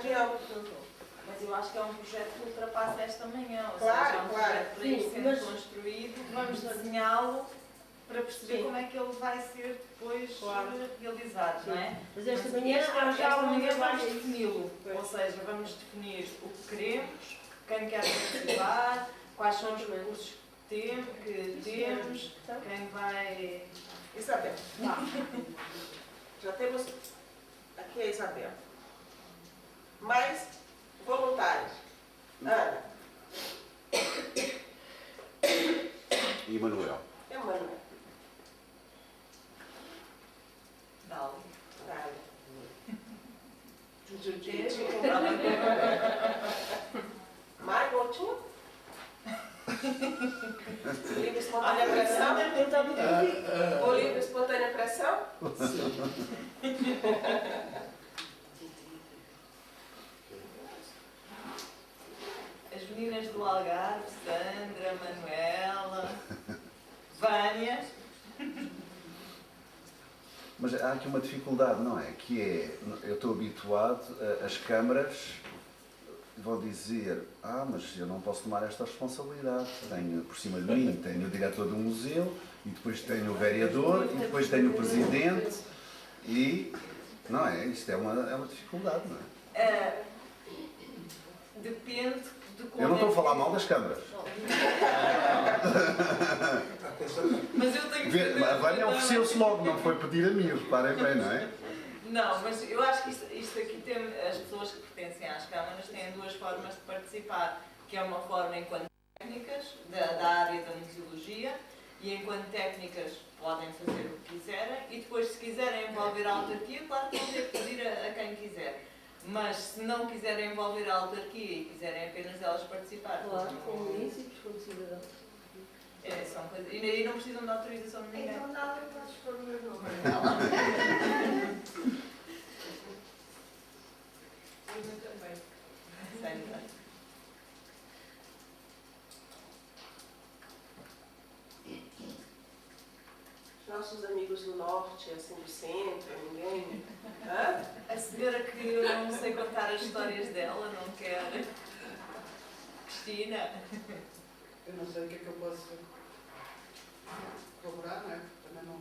adiante. Mas eu acho que é um projeto que ultrapassa esta manhã, ou Claro, seja, é um projeto para ir Sim, sendo mas construído, vamos desenhá-lo para perceber Sim. como é que ele vai ser depois realizado, não é? Mas esta Mas manhã há já esta algum manhã vamos trabalho. defini-lo, ou seja, vamos definir o que queremos, quem quer participar, quais são os recursos que temos, quem vai... Isabel, já temos aqui a Isabel. Mais voluntários. Ana, E Manuel? Emanuel, Dá-lhe. Dália, Judite. mais Coutinho? Livre espontânea pressão? Eu estava muito feliz. Ou livre espontânea pressão? As meninas do Algarve, Sandra, Manuela, Vânia. Mas há aqui uma dificuldade, não é? Que é, eu estou habituado, as câmaras vão dizer, mas eu não posso tomar esta responsabilidade. Tenho por cima de mim, tenho o diretor do museu, e depois tenho o vereador, e depois tenho o presidente, e, não é? Isto é uma dificuldade, não é? Depende de como Eu não estou a é falar que- mal das câmaras. Mas eu tenho que fazer A Vânia ofereceu-se logo, não foi pedir a mim, reparem bem, não é? Não, mas eu acho que isto aqui tem, as pessoas que pertencem às câmaras têm duas formas de participar, que é uma forma enquanto técnicas da área da museologia e enquanto técnicas podem fazer o que quiserem e depois se quiserem envolver a autarquia, claro que vão ter que pedir a quem quiser. Mas se não quiserem envolver a autarquia e quiserem apenas elas participar, Claro, não- como municípios, como cidadãos. são coisas, e não precisam de autorização de ninguém. Então nada, podes pôr o meu nome. Eu também. Sandra. Os nossos amigos do norte, assim, do centro, ninguém... Hã? A senhora que eu não sei contar as histórias dela, não quer. Cristina. Eu não sei o que é que eu posso colaborar, não é? Também não.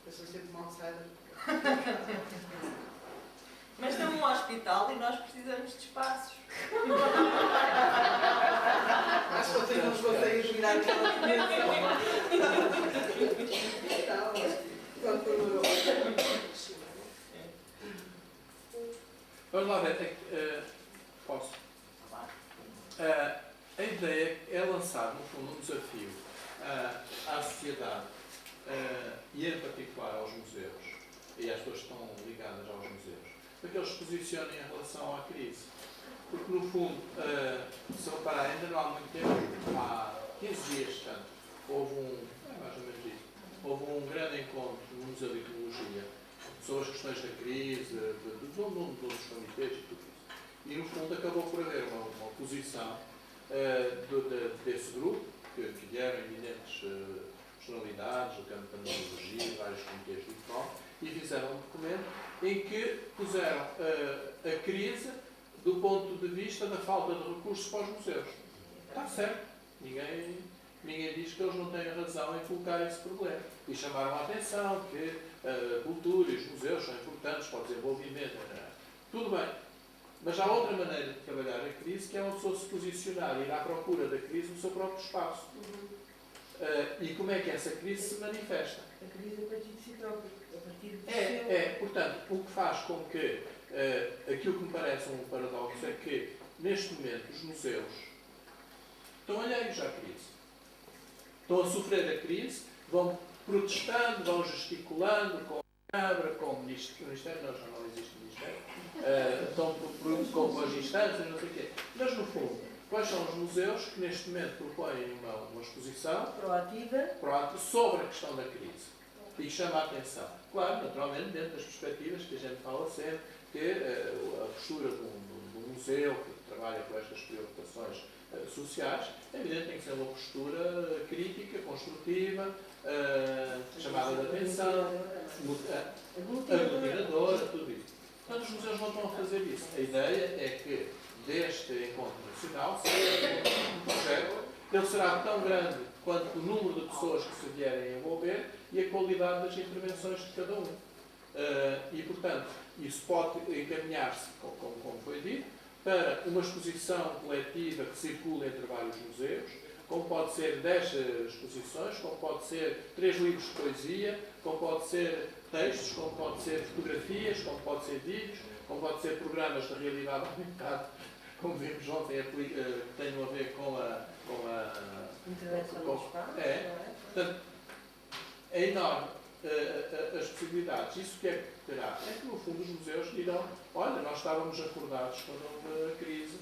Eu sou sempre uma outsider. Mas estamos num hospital e nós precisamos de espaços. Acho que vocês não conseguem girar aquela Vamos lá ver. Posso? A ideia é lançar, no fundo, um desafio à sociedade e, em particular, aos museus e às pessoas que estão ligadas aos museus, para que eles se posicionem em relação à crise. Porque, no fundo, se eu reparar, ainda não há muito tempo, há 15 dias, portanto, houve mais ou menos isso, houve um grande encontro no Museu de Etnologia sobre as questões da crise, dos comitês e tudo isso. E, no fundo, acabou por haver uma posição desse grupo, que vieram eminentes personalidades do campo da museologia, vários comitês do IFOM, e fizeram um documento em que puseram a crise do ponto de vista da falta de recursos para os museus. Está certo. Ninguém diz que eles não têm razão em colocar esse problema. E chamaram a atenção que a cultura e os museus são importantes para o desenvolvimento. Tudo bem. Mas há outra maneira de trabalhar a crise, que é uma pessoa se posicionar e ir à procura da crise no seu próprio espaço. E como é que essa crise se manifesta? A crise a partir de si próprio, a partir de Portanto, o que faz com que aquilo que me parece um paradoxo é que, neste momento, os museus estão alheios à crise. Estão a sofrer a crise, vão protestando, vão gesticulando com a Câmara, com o Ministério, não, já não existe Ministério, estão com as instâncias, não sei o quê. Mas, no fundo, quais são os museus que neste momento propõem uma exposição proativa sobre a questão da crise e que chama a atenção? Claro, naturalmente, dentro das perspectivas que a gente fala sempre, que a postura do museu que trabalha com estas preocupações sociais, é evidente que tem que ser uma postura crítica, construtiva, chamada de atenção, aglutinadora, tudo isso. Portanto, os museus não estão a fazer isso. A ideia é que deste encontro nacional seja um projeto, ele será tão grande quanto o número de pessoas que se vierem a envolver e a qualidade das intervenções de cada um. E, portanto, isso pode encaminhar-se, como foi dito, para uma exposição coletiva que circula entre vários museus, como pode ser 10 exposições, como pode ser 3 livros de poesia, como pode ser textos, como pode ser fotografias, como pode ser vídeos, como pode ser programas de realidade aumentada, como vimos ontem, que tenham a ver com a Intervenção com- dos pais, é. não é? Portanto, é enorme as possibilidades. Isso que é que terá? É que, no fundo, os museus dirão: olha, nós estávamos acordados quando houve a crise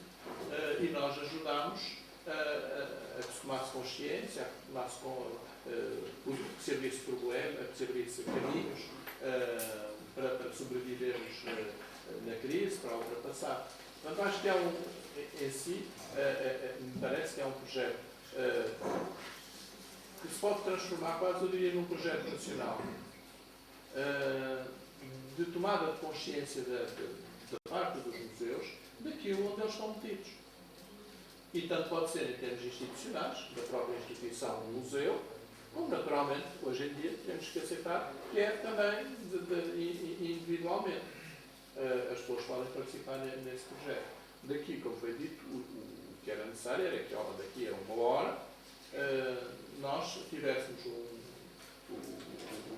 e nós ajudámos a que se tomasse consciência, a que tomasse que se abrisse problema, a que se abrisse caminhos para sobrevivermos na crise, para ultrapassar. Portanto, acho que é em si, me parece que é um projeto que se pode transformar, quase eu diria, num projeto nacional de tomada de consciência da parte dos museus daquilo onde eles estão metidos. E tanto pode ser em termos institucionais, da própria instituição do museu, como naturalmente, hoje em dia, temos que aceitar que é também individualmente. As pessoas podem participar nesse projeto. Daqui, como foi dito, o que era necessário era que daqui a 1 hora nós tivéssemos o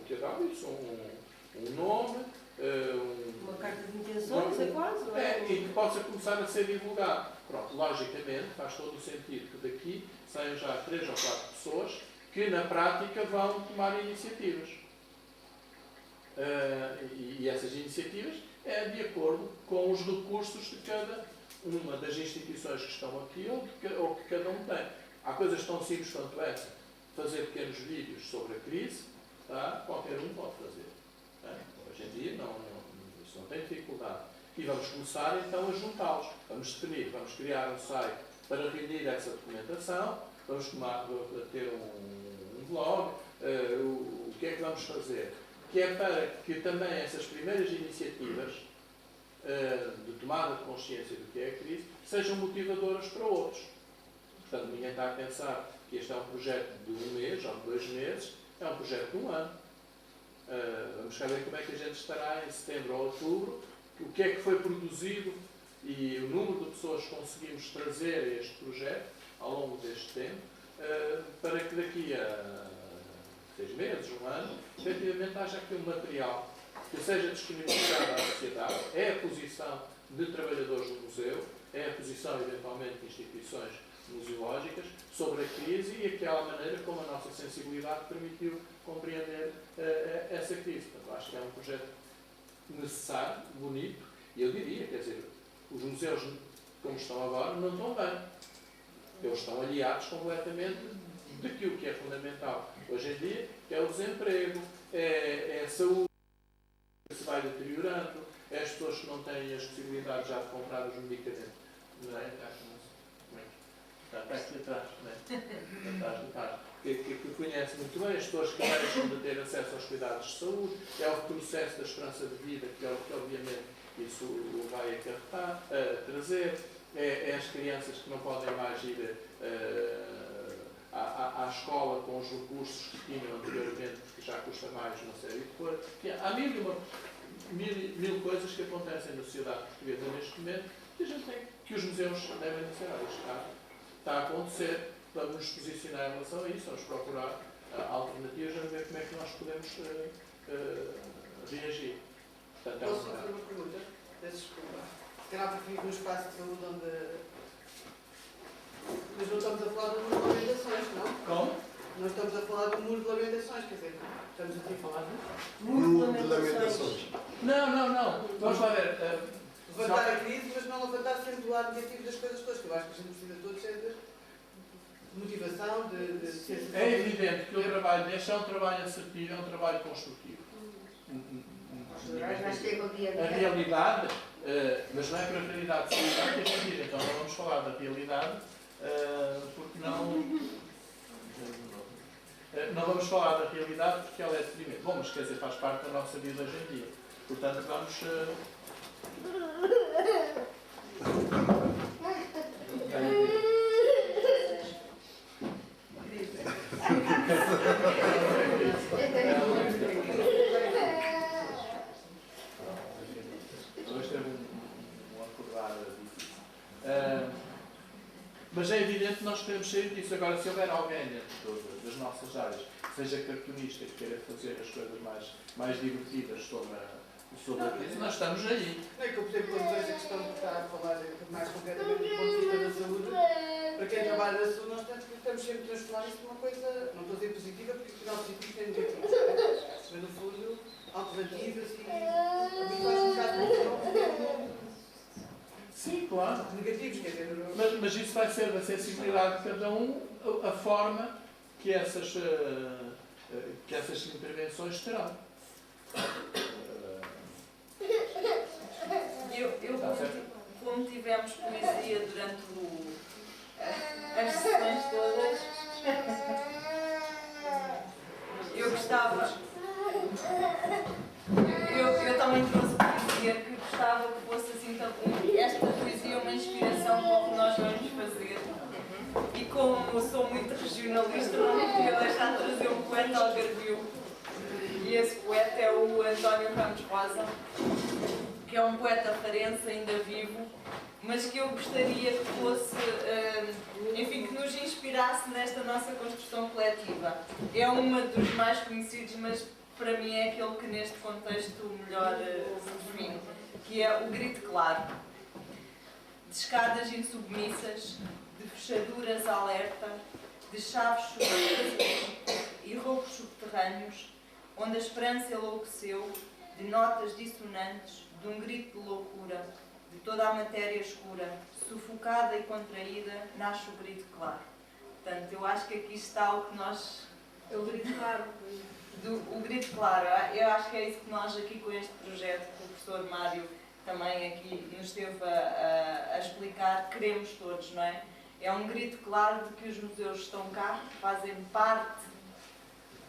que eu dava isso, um nome, Uma carta de intenções, é quase, não é? e que possa começar a ser divulgado. Pronto, logicamente, faz todo o sentido que daqui saiam já 3 ou 4 pessoas que, na prática, vão tomar iniciativas. E essas iniciativas é de acordo com os recursos de cada uma das instituições que estão aqui ou que cada um tem. Há coisas tão simples quanto essa. Fazer pequenos vídeos sobre a crise, tá? Qualquer um pode fazer. Tá? Hoje em dia isso não tem dificuldade. E vamos começar então a juntá-los. Vamos definir, vamos criar um site para reunir essa documentação, vamos ter um blog, o que é que vamos fazer? Que é para que também essas primeiras iniciativas de tomada de consciência do que é a crise sejam motivadoras para outros. Portanto, ninguém está a pensar que este é um projeto de 1 mês ou de 2 meses, é um projeto de 1 ano. Vamos saber como é que a gente estará em setembro ou outubro, o que é que foi produzido e o número de pessoas que conseguimos trazer a este projeto ao longo deste tempo, para que daqui a 6 meses, 1 ano, efetivamente haja aqui um material que seja disponibilizado à sociedade. É a posição de trabalhadores do museu, é a posição, eventualmente, de instituições museológicas sobre a crise e aquela maneira como a nossa sensibilidade permitiu compreender essa crise. Portanto, acho que é um projeto necessário, bonito, e eu diria, quer dizer, os museus, como estão agora, não estão bem. Eles estão aliados completamente daquilo que é fundamental hoje em dia, que é o desemprego, é a saúde que se vai deteriorando, é as pessoas que não têm as possibilidades já de comprar os medicamentos. Não é? Está aqui atrás, não é? Atrás do carro. Que conhece muito bem, as pessoas que deixam de ter acesso aos cuidados de saúde, é o processo da esperança de vida que obviamente isso o vai acarretar, trazer, é as crianças que não podem mais ir à escola com os recursos que tinham anteriormente, porque já custa mais uma série de coisas. Há mil coisas que acontecem na sociedade portuguesa neste momento que a gente tem, que os museus devem dizer, está a acontecer, vamos nos posicionar em relação a isso, vamos procurar alternativas, vamos ver como é que nós podemos reagir. Portanto, Posso fazer uma pergunta? Peço desculpa. Se calhar porque no espaço de saúde onde... Mas não estamos a falar do número de lamentações, não? como? Nós estamos a falar do número de lamentações, quer dizer, estamos aqui a falar de... Muito de lamentações. Não. Vamos lá ver. Levantar a crise, mas não levantar sempre do lado negativo das coisas todas, que eu acho que a gente precisa todos sempre de motivação, de sensação. É evidente que o trabalho deste é um trabalho assertivo, é um trabalho construtivo. A realidade, mas não é para a realidade de saúde que a gente diz, então não vamos falar da realidade, porque não vamos falar da realidade porque ela é deprimente. Bom, mas quer dizer, faz parte da nossa vida hoje em dia. Portanto, vamos Hoje teve um acordar difícil. Mas é evidente que nós queremos sair disso. Agora, se houver alguém dentro das nossas áreas, seja cartunista, que queira fazer as coisas mais divertidas sobre a crise, nós estamos aí. É que eu, por exemplo, quando vejo a questão de estar a falar mais concretamente do ponto de vista da saúde, para quem trabalha na saúde, nós tentamos sempre transformar isto numa coisa, não estou a dizer positiva, porque afinal positivo tem negativos. Mas no fundo, alternativas e habituais um bocado Sim, claro. negativos, quer dizer. Mas isso vai ser da sensibilidade de cada um, a forma que essas intervenções terão. Como tivemos poesia durante as sessões todas, eu gostava. Eu também trouxe poesia, que gostava que fosse assim, esta poesia uma inspiração para o que nós vamos fazer. E como sou muito regionalista, não podia deixar de trazer um poeta algarvio. E esse poeta é o António Ramos Rosa, que é um poeta farense ainda vivo, mas que eu gostaria que fosse, enfim, que nos inspirasse nesta nossa construção coletiva. É um dos mais conhecidos, mas para mim é aquele que neste contexto melhor se define, que é o grito claro. De escadas insubmissas, de fechaduras alerta, de chaves subterrâneas e roubos subterrâneos, onde a esperança enlouqueceu, de notas dissonantes, de um grito de loucura, de toda a matéria escura, sufocada e contraída, nasce o grito claro. Portanto, eu acho que aqui está o que nós... É o grito claro. O grito claro. Eu acho que é isso que nós aqui com este projeto, que o professor Mário também aqui nos esteve a explicar, queremos todos, não é? É um grito claro de que os museus estão cá, fazem parte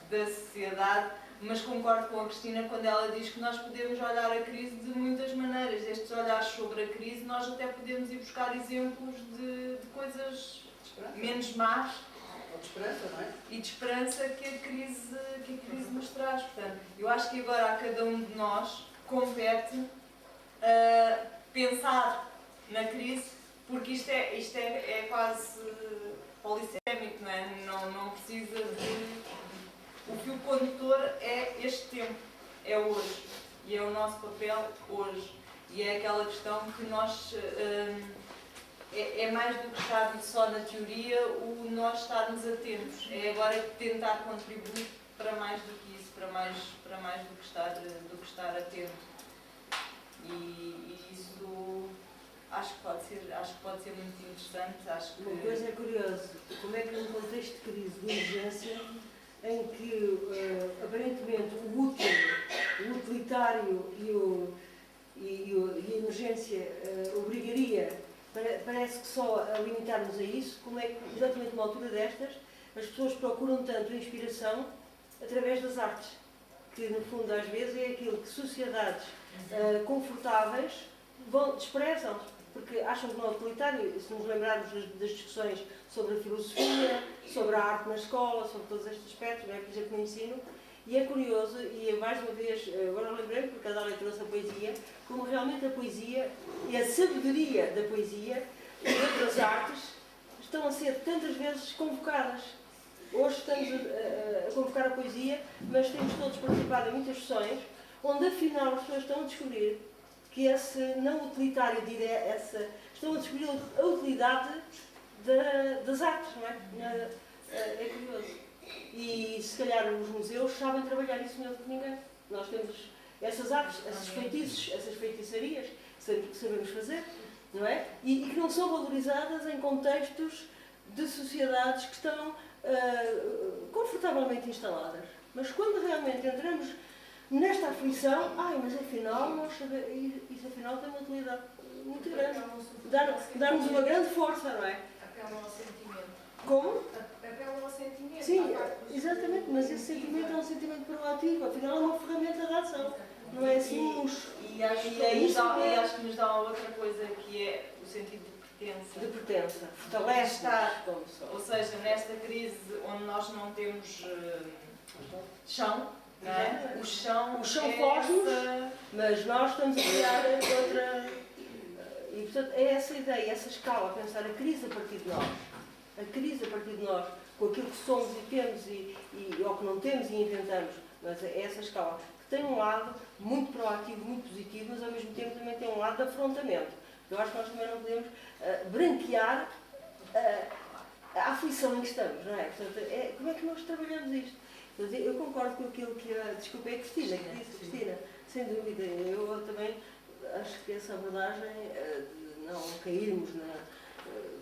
da sociedade, mas concordo com a Cristina quando ela diz que nós podemos olhar a crise de muitas maneiras. Estes olhares sobre a crise, nós até podemos ir buscar exemplos de coisas menos más de esperança, não é? e de esperança que a crise nos traz. Portanto, eu acho que agora a cada um de nós compete pensar na crise, porque isto é quase polissémico, não é? Não precisa de... O fio condutor é este tempo, é hoje, e é o nosso papel hoje. E é aquela questão que nós, é mais do que estar só na teoria, o nós estarmos atentos. É agora tentar contribuir para mais do que isso, para mais do que estar atento. E isso acho que pode ser muito interessante. Acho que... Uma coisa é curiosa, como é que num contexto de crise, de emergência, em que aparentemente o útil, o utilitário e a emergência obrigaria, parece que só a limitarmos a isso, como é que exatamente numa altura destas as pessoas procuram tanto a inspiração através das artes, que no fundo às vezes é aquilo que sociedades confortáveis desprezam, porque acham que não é utilitário. Se nos lembrarmos das discussões sobre a filosofia, sobre a arte na escola, sobre todos estes aspectos, não é? Por exemplo, no ensino, e é curioso, e mais uma vez, agora lembrei-me, por causa da leitura da poesia, como realmente a poesia e a sabedoria da poesia e de outras artes estão a ser tantas vezes convocadas. Hoje estamos a convocar a poesia, mas temos todos participado em muitas sessões, onde afinal as pessoas estão a descobrir que esse não utilitário de ideia, estão a descobrir a utilidade das artes, não é? É curioso. E se calhar os museus sabem trabalhar isso melhor do que ninguém. Nós temos essas artes, esses feitiços, essas feitiçarias que sabemos fazer, não é? E que não são valorizadas em contextos de sociedades que estão confortavelmente instaladas. Mas quando realmente entramos nesta aflição, mas afinal, isso afinal tem uma utilidade muito grande. Dar-nos uma grande força, não é? Apela ao sentimento. Como? Apela ao sentimento. Sim, exatamente, mas esse sentimento é um sentimento proativo, afinal é uma ferramenta de ação. Não é assim uns... E acho E é isso que é- acho que nos dá outra coisa que é o sentido de pertença. de pertença. Fortalece como só. Ou seja, nesta crise onde nós não temos chão, não é? O chão é foge-nos, essa- mas nós estamos a criar outra. E portanto é essa ideia, essa escala, pensar a crise a partir de nós. A crise a partir de nós, com aquilo que somos e temos ou que não temos e inventamos. Mas é essa escala que tem um lado muito proativo, muito positivo, mas ao mesmo tempo também tem um lado de afrontamento. Eu acho que nós também não podemos branquear a aflição em que estamos, não é? Portanto, como é que nós trabalhamos isto? Eu concordo com aquilo que desculpa, é a Cristina, que disse, Cristina, sem dúvida. Eu também acho que essa abordagem de não cairmos,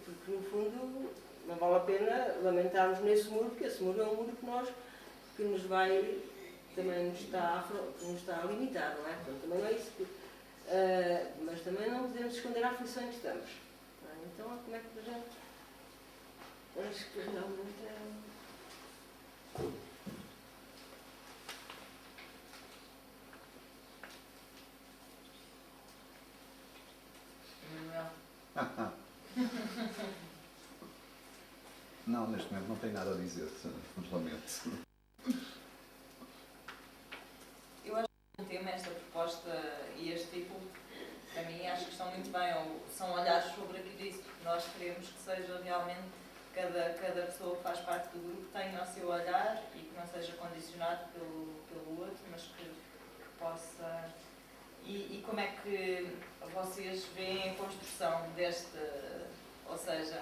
porque no fundo não vale a pena lamentarmos nesse muro, porque esse muro é um muro que nos vai, também nos está a limitar, não é? Portanto, também não é isso mas também não podemos esconder a aflição em que estamos. Não é? Então, como é que a gente... Acho que realmente Não, neste momento não tenho nada a dizer, lamento. Eu acho que um tema, esta proposta e este tipo, para mim, acho que estão muito bem, ou são olhares sobre a crise, porque nós queremos que seja realmente cada pessoa que faz parte do grupo tenha o seu olhar e que não seja condicionado pelo outro, mas que possa... E como é que vocês veem a construção deste... Ou seja,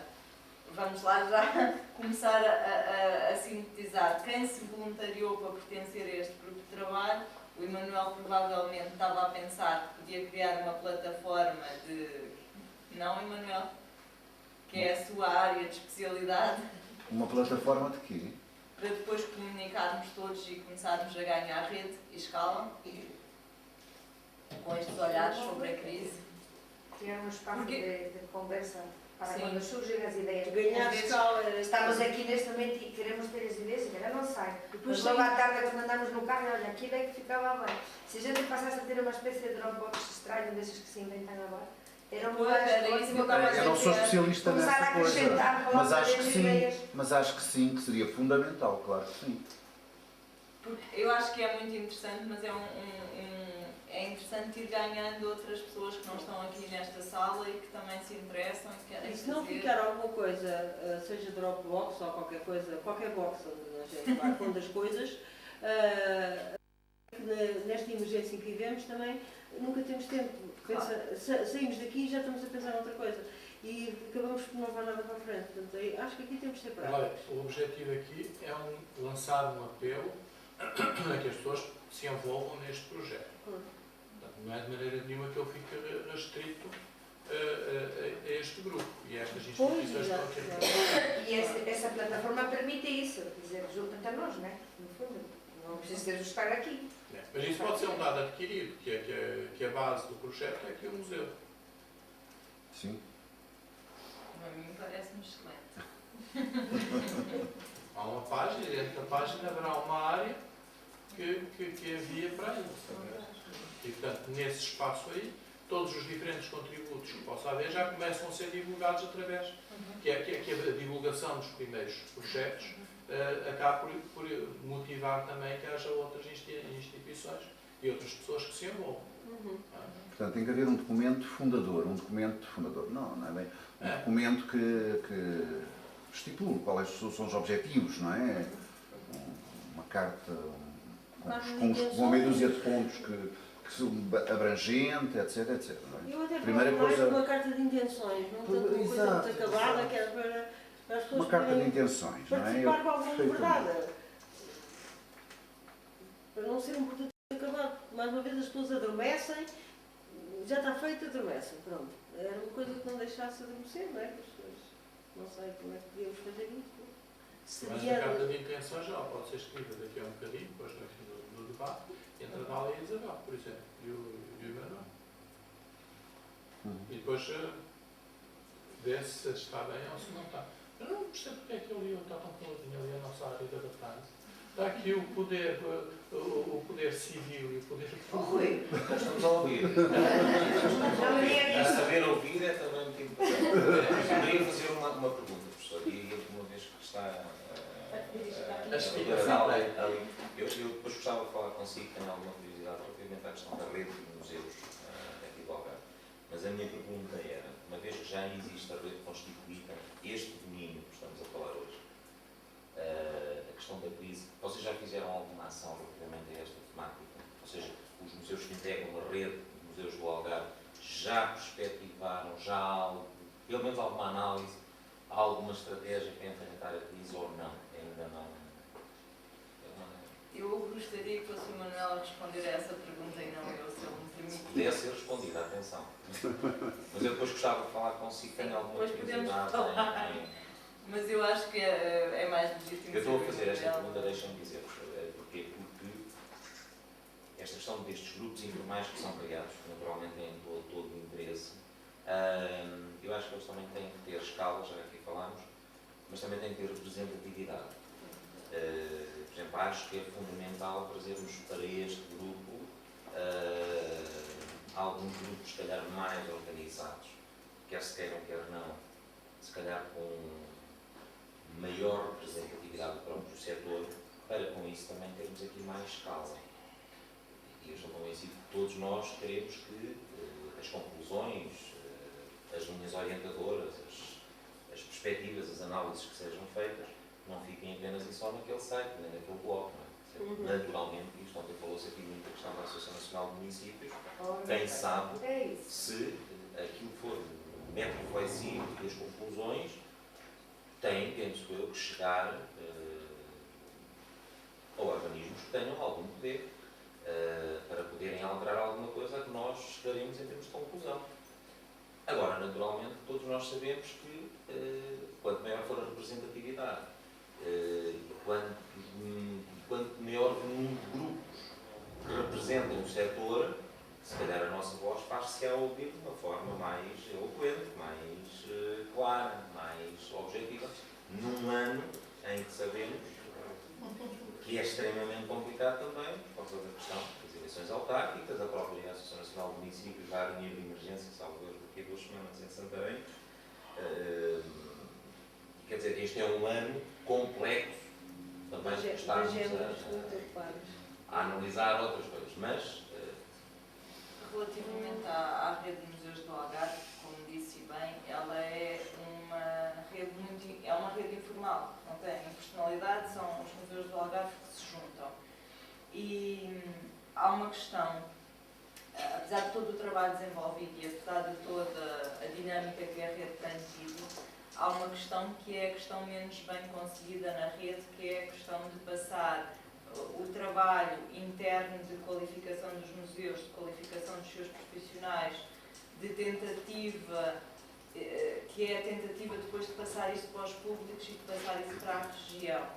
vamos lá já começar a sintetizar. Quem se voluntariou para pertencer a este grupo de trabalho, o Emanuel provavelmente estava a pensar que podia criar uma plataforma de... Não, Emanuel? Que é a sua área de especialidade. Uma plataforma de quê? Para depois comunicarmos todos e começarmos a ganhar rede e escala com estes olhares sobre a crise. Criar um espaço Porque- de conversa para Sim. quando surgem as ideias. ganhar Às vezes escala. estamos aqui neste momento e queremos ter as ideias e ainda não sai. Depois Mas logo à tarde, quando andamos no carro, olha, aquilo é que ficava bem. Se a gente passasse a ter uma espécie de Dropbox estranho desses que se inventam agora, era uma Pois, era isso que eu estava a Eu não sou dizer. especialista Começar nessa a coisa, acrescentar mas palavras acho que e sim, ideias. mas acho que sim, que seria fundamental, claro que sim. Porque eu acho que é muito interessante, mas é interessante ir ganhando outras pessoas que não estão aqui nesta sala e que também se interessam e querem E se não fazer. ficar alguma coisa, seja Dropbox ou qualquer coisa, qualquer box onde a gente vai pondo as coisas, nesta emergência em que vivemos também nunca temos tempo. Saímos daqui e já estamos a pensar noutra coisa. E acabamos por não levar nada para a frente. Portanto, acho que aqui temos de ser práticos. Olha, o objetivo aqui é lançar um apelo a que as pessoas se envolvam neste projeto. Portanto, não é de maneira nenhuma que eu fique restrito a este grupo e a estas instituições que estão aqui. E essa plataforma permite isso, quer dizer, junta-te a nós, né? No fundo, não precisas estar aqui. Mas isso pode ser um dado adquirido, que a base do projeto é aqui o museu. Sim. A mim parece-me excelente. Há uma página e dentro da página haverá uma área que havia para isso. E, portanto, nesse espaço aí, todos os diferentes contributos que possa haver já começam a ser divulgados através, que a divulgação dos primeiros projetos acaba por motivar também que haja outras instituições e outras pessoas que se envolvam. Portanto, tem que haver um documento fundador, não é bem, um documento que estipule quais são os objetivos, não é? Uma carta com uma meia dúzia de pontos que são abrangente, etc, etc. Não é? Eu até Primeira falo mais coisa- de uma carta de intenções, não tanto uma coisa Exato, muito acabada, que era para as pessoas Uma carta de poderem intenções, não é? participar com alguma Perfeitamente. verdade. Para não ser um produto acabado. Mais uma vez as pessoas adormecem, já está feito, adormecem. Pronto. Era uma coisa que não deixasse adormecer, não é? As pessoas, não sei como é que podíamos fazer isso. Mas a carta de intenções já pode ser escrita daqui a um bocadinho, depois no fim do debate, entre a Dália e a Isabel, por exemplo, e o Emanuel. E depois vê-se se está bem ou se não está. Eu não percebo porque é que ele está tão caladinho ali a nossa área de adaptar. Está aqui o poder civil e o poder público. Nós estamos a ouvir. E saber ouvir é também muito importante. Eu queria fazer uma pergunta, professor, e uma vez que está eu depois gostava de falar consigo, tenho alguma curiosidade relativamente à questão da rede de museus aqui do Algarve. Mas a minha pergunta era, uma vez que já existe a rede constituída, este domínio que estamos a falar hoje, a questão da crise, vocês já fizeram alguma ação relativamente a esta temática? Ou seja, os museus que integram a rede de museus do Algarve já perspectivaram, já há algo, pelo menos alguma análise, há alguma estratégia para enfrentar a crise ou não? Ainda não. Eu gostaria que fosse o Manuel a responder a essa pergunta e não eu, se ele me Se permitir. pudesse ser respondida, atenção. Mas eu depois gostava de falar consigo, tenho alguma Depois podemos curiosidade falar. Mas eu acho que é mais legítimo. Eu estou a fazer saber esta dela. pergunta, deixem-me dizer porquê. Porque esta questão destes grupos informais que são criados, que naturalmente têm todo o interesse, eu acho que eles também têm que ter escala, já aqui falámos, mas também têm que ter representatividade. Por exemplo, acho que é fundamental trazermos para este grupo alguns grupos, se calhar, mais organizados, quer se queiram, quer não, se calhar com maior representatividade do próprio setor, para com isso também termos aqui mais escala. E eu estou convencido que todos nós queremos que as conclusões, as linhas orientadoras, as perspectivas, as análises que sejam feitas, não fiquem apenas e só naquele site, nem naquele blog. Não é? Naturalmente, isto ontem falou-se aqui muito a questão da Associação Nacional de Municípios, quem sabe se aquilo for método reflexivo e as conclusões têm, penso eu, que chegar a organismos que tenham algum poder para poderem alterar alguma coisa a que nós chegaremos em termos de conclusão. Agora, naturalmente, todos nós sabemos que quanto maior for a representatividade, quanto maior o número de grupos que representem o setor, se calhar a nossa voz faz-se a ouvir de uma forma mais eloquente, mais clara, mais objetiva, num ano em que sabemos que é extremamente complicado também, por causa da questão das eleições autárquicas, a própria Associação Nacional de Municípios vai reunir de emergência, salvo erro, daqui a 2 semanas em Santarém. Quer dizer, este é um ano complexo, também que estamos a analisar outras coisas, mas... Relativamente à rede de museus do Algarve, como disse bem, ela é uma rede informal, não tem personalidade, são os museus do Algarve que se juntam. E há uma questão, apesar de todo o trabalho desenvolvido e apesar de toda a dinâmica que a rede tem tido, há uma questão que é a questão menos bem conseguida na rede, que é a questão de passar o trabalho interno de qualificação dos museus, de qualificação dos seus profissionais, de tentativa, que é a tentativa depois de passar isso para os públicos e de passar isso para a região.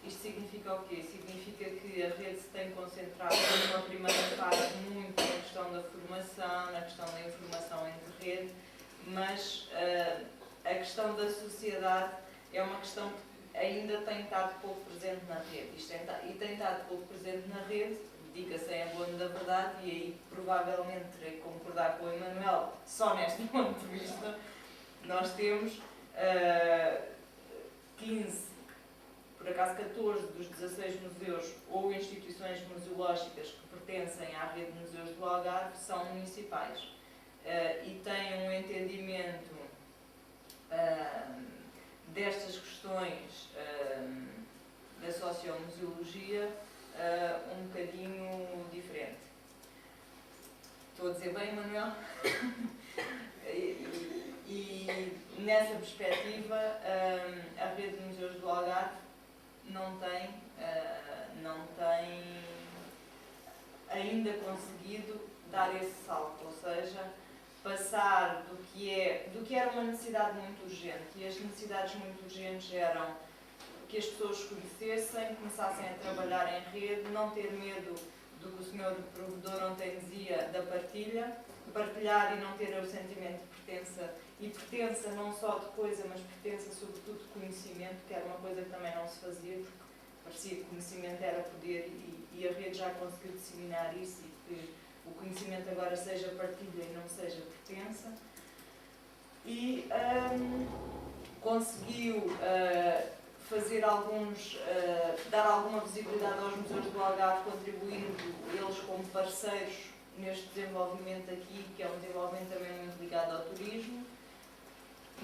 Isto significa o quê? Significa que a rede se tem concentrado numa primeira fase muito na questão da formação, na questão da informação entre rede, mas a questão da sociedade é uma questão que ainda tem estado pouco presente na rede. E tem estado pouco presente na rede, diga-se em abono da verdade, e aí provavelmente terei que concordar com o Emanuel só neste ponto de vista. Nós temos 15, por acaso 14 dos 16 museus ou instituições museológicas que pertencem à rede de museus do Algarve são municipais e têm um entendimento destas questões da sociomuseologia um bocadinho diferente. Estou a dizer bem, Manuel? E nessa perspectiva, a rede de museus do Algarve não tem ainda conseguido dar esse salto, ou seja, passar do que era uma necessidade muito urgente, e as necessidades muito urgentes eram que as pessoas se conhecessem, começassem a trabalhar em rede, não ter medo do que o senhor provedor ontem dizia da partilhar e não ter o sentimento de pertença, e pertença não só de coisa, mas pertença sobretudo de conhecimento, que era uma coisa que também não se fazia, porque parecia que conhecimento era poder, e a rede já conseguiu disseminar isso, e que o conhecimento Câmara seja partilha e não seja pertença. E conseguiu fazer dar alguma visibilidade aos museus do Algarve, contribuindo eles como parceiros neste desenvolvimento aqui, que é um desenvolvimento também muito ligado ao turismo.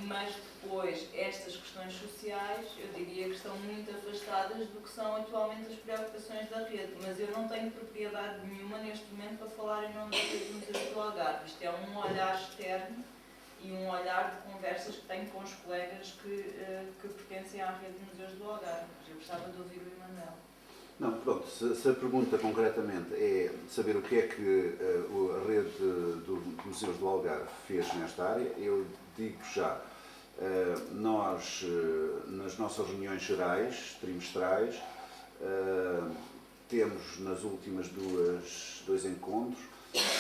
Mas depois, estas questões sociais, eu diria que estão muito afastadas do que são atualmente as preocupações da rede. Mas eu não tenho propriedade nenhuma neste momento para falar em nome da rede de museus do Algarve. Isto é um olhar externo e um olhar de conversas que tenho com os colegas que pertencem à rede de museus do Algarve. Eu gostava de ouvir o Emanuel. Não, pronto, se a pergunta concretamente é saber o que é que a rede de museus do Algarve fez nesta área, eu digo já, nós, nas nossas reuniões gerais, trimestrais, temos nas últimas dois encontros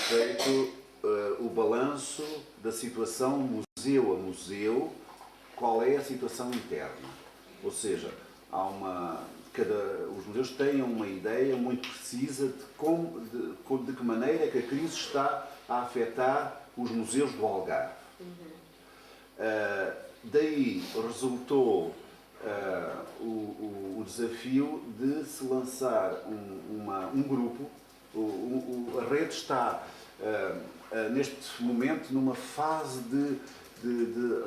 feito o balanço da situação museu a museu, qual é a situação interna. Ou seja, os museus têm uma ideia muito precisa de que maneira é que a crise está a afetar os museus do Algarve. Daí resultou o desafio de se lançar um grupo. A rede está neste momento numa fase de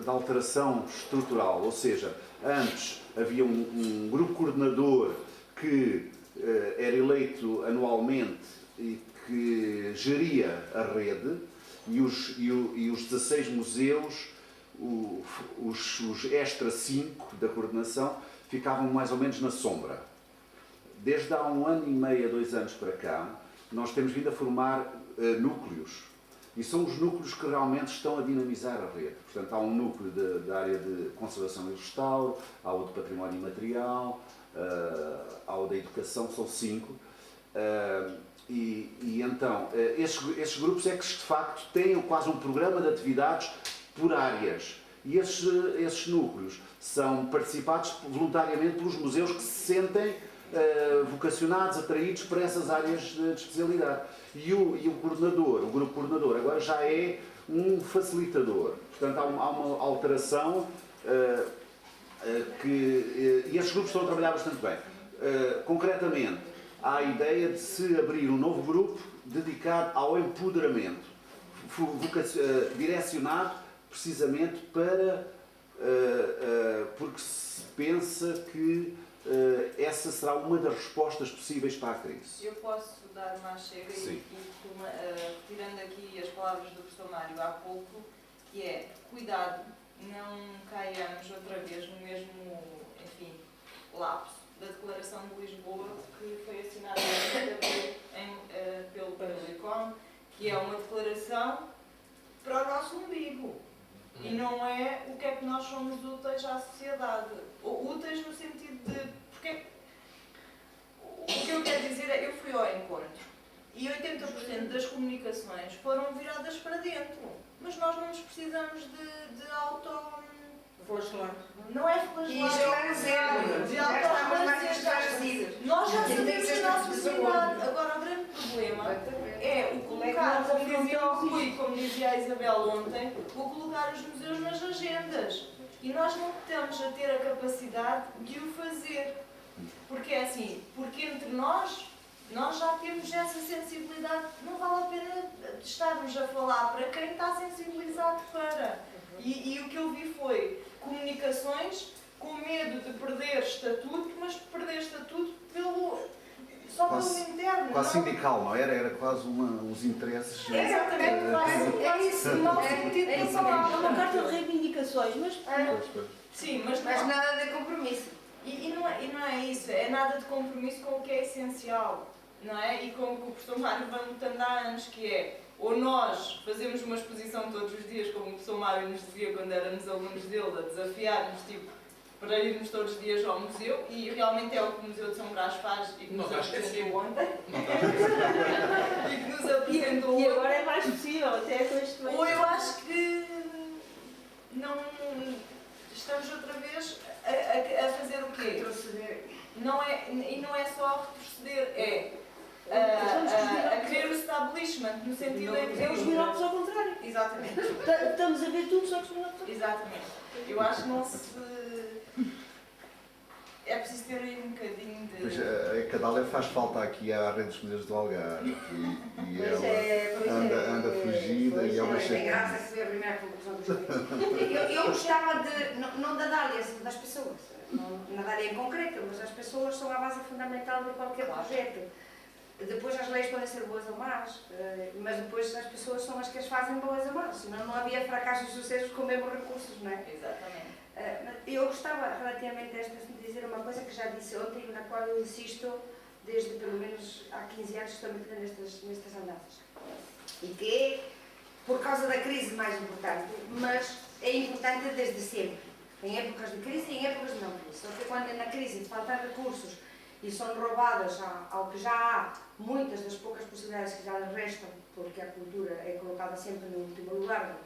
alteração estrutural, ou seja, antes havia um grupo coordenador que era eleito anualmente e que geria a rede, e os 16 museus, os extra 5 da coordenação, ficavam mais ou menos na sombra. Desde há 1 ano e meio, 2 anos para cá, nós temos vindo a formar núcleos. E são os núcleos que realmente estão a dinamizar a rede. Portanto, há um núcleo da área de conservação e restauro, há o de património imaterial, há o da educação, são 5. E então, esses grupos é que de facto têm quase um programa de atividades por áreas. E esses núcleos são participados voluntariamente pelos museus que se sentem vocacionados, atraídos para essas áreas de especialidade. E o coordenador, o grupo coordenador, agora já é um facilitador. Portanto, há uma alteração e esses grupos estão a trabalhar bastante bem. Concretamente, há a ideia de se abrir um novo grupo dedicado ao empoderamento, direcionado precisamente para... porque se pensa que essa será uma das respostas possíveis para a crise. Eu posso dar uma chega e retirando aqui as palavras do professor Mário há pouco, que é, cuidado, não caiamos outra vez no mesmo, enfim, lapso da Declaração de Lisboa que foi assinada pelo ICOM, que é uma declaração para o nosso umbigo. E não é o que é que nós somos úteis à sociedade. Úteis no sentido de... Porque o que eu quero dizer é, eu fui ao encontro e 80% das comunicações foram viradas para dentro. Mas nós não nos precisamos de auto... Não é flagelar. De auto-esclarecer. Nós já sabemos a nossa necessidade. Agora, o grande problema é o colocar, como dizia o Rui, como dizia a Isabel ontem, o colocar os museus nas agendas. E nós não estamos a ter a capacidade de o fazer. Porque é assim, porque entre nós já temos essa sensibilidade. Não vale a pena estarmos a falar para quem está sensibilizado para. E o que eu vi foi comunicações com medo de perder estatuto, mas perder estatuto só pelo interno. Quase sindical, não era? Era quase uns interesses. Exatamente, é isso, no mau sentido da palavra. É uma carta de reivindicações, mas... Sim, mas nada de compromisso. E não é isso, é nada de compromisso com o que é essencial, não é? E com o que o professor Mário vai lutando há anos, que é, ou nós fazemos uma exposição todos os dias, como o professor Mário nos dizia quando éramos alunos dele, a desafiar-nos, tipo, para irmos todos os dias ao museu, e realmente é o que o Museu de São Brás faz e que nos apresentou ontem. E que nos apresentou E agora é mais possível, até com este... Ou eu acho que não estamos outra vez a fazer o quê? Retroceder. Não é só retroceder, é a querer o establishment, no sentido em que... É os minóculos ao contrário. Exatamente. Estamos a ver tudo, só que os minóculos ao contrário. Exatamente. Eu acho que não se... É preciso ter aí um bocadinho de... Pois, a Cadália faz falta aqui à rede dos museus do Algarve e Pois ela é, pois anda é. fugida Pois e é uma é. Tem graça chatice. que foi a primeira conclusão dos dois. Eu gostava de, não da Dália, das pessoas, não na Dália em concreto, mas as pessoas são a base fundamental de qualquer projeto. Depois as leis podem ser boas ou más, mas depois as pessoas são as que as fazem boas ou más, senão não havia fracassos e sucessos com os mesmos recursos, não é? Exatamente. Eu gostava relativamente a esta de dizer uma coisa que já disse ontem, na qual eu insisto desde pelo menos há 15 anos que estou metida nestas andanças. E que é, por causa da crise, mais importante, mas é importante desde sempre. Em épocas de crise e em épocas de não crise. Só que quando na crise faltam recursos e são roubadas ao que já há muitas das poucas possibilidades que já lhes restam, porque a cultura é colocada sempre no último lugar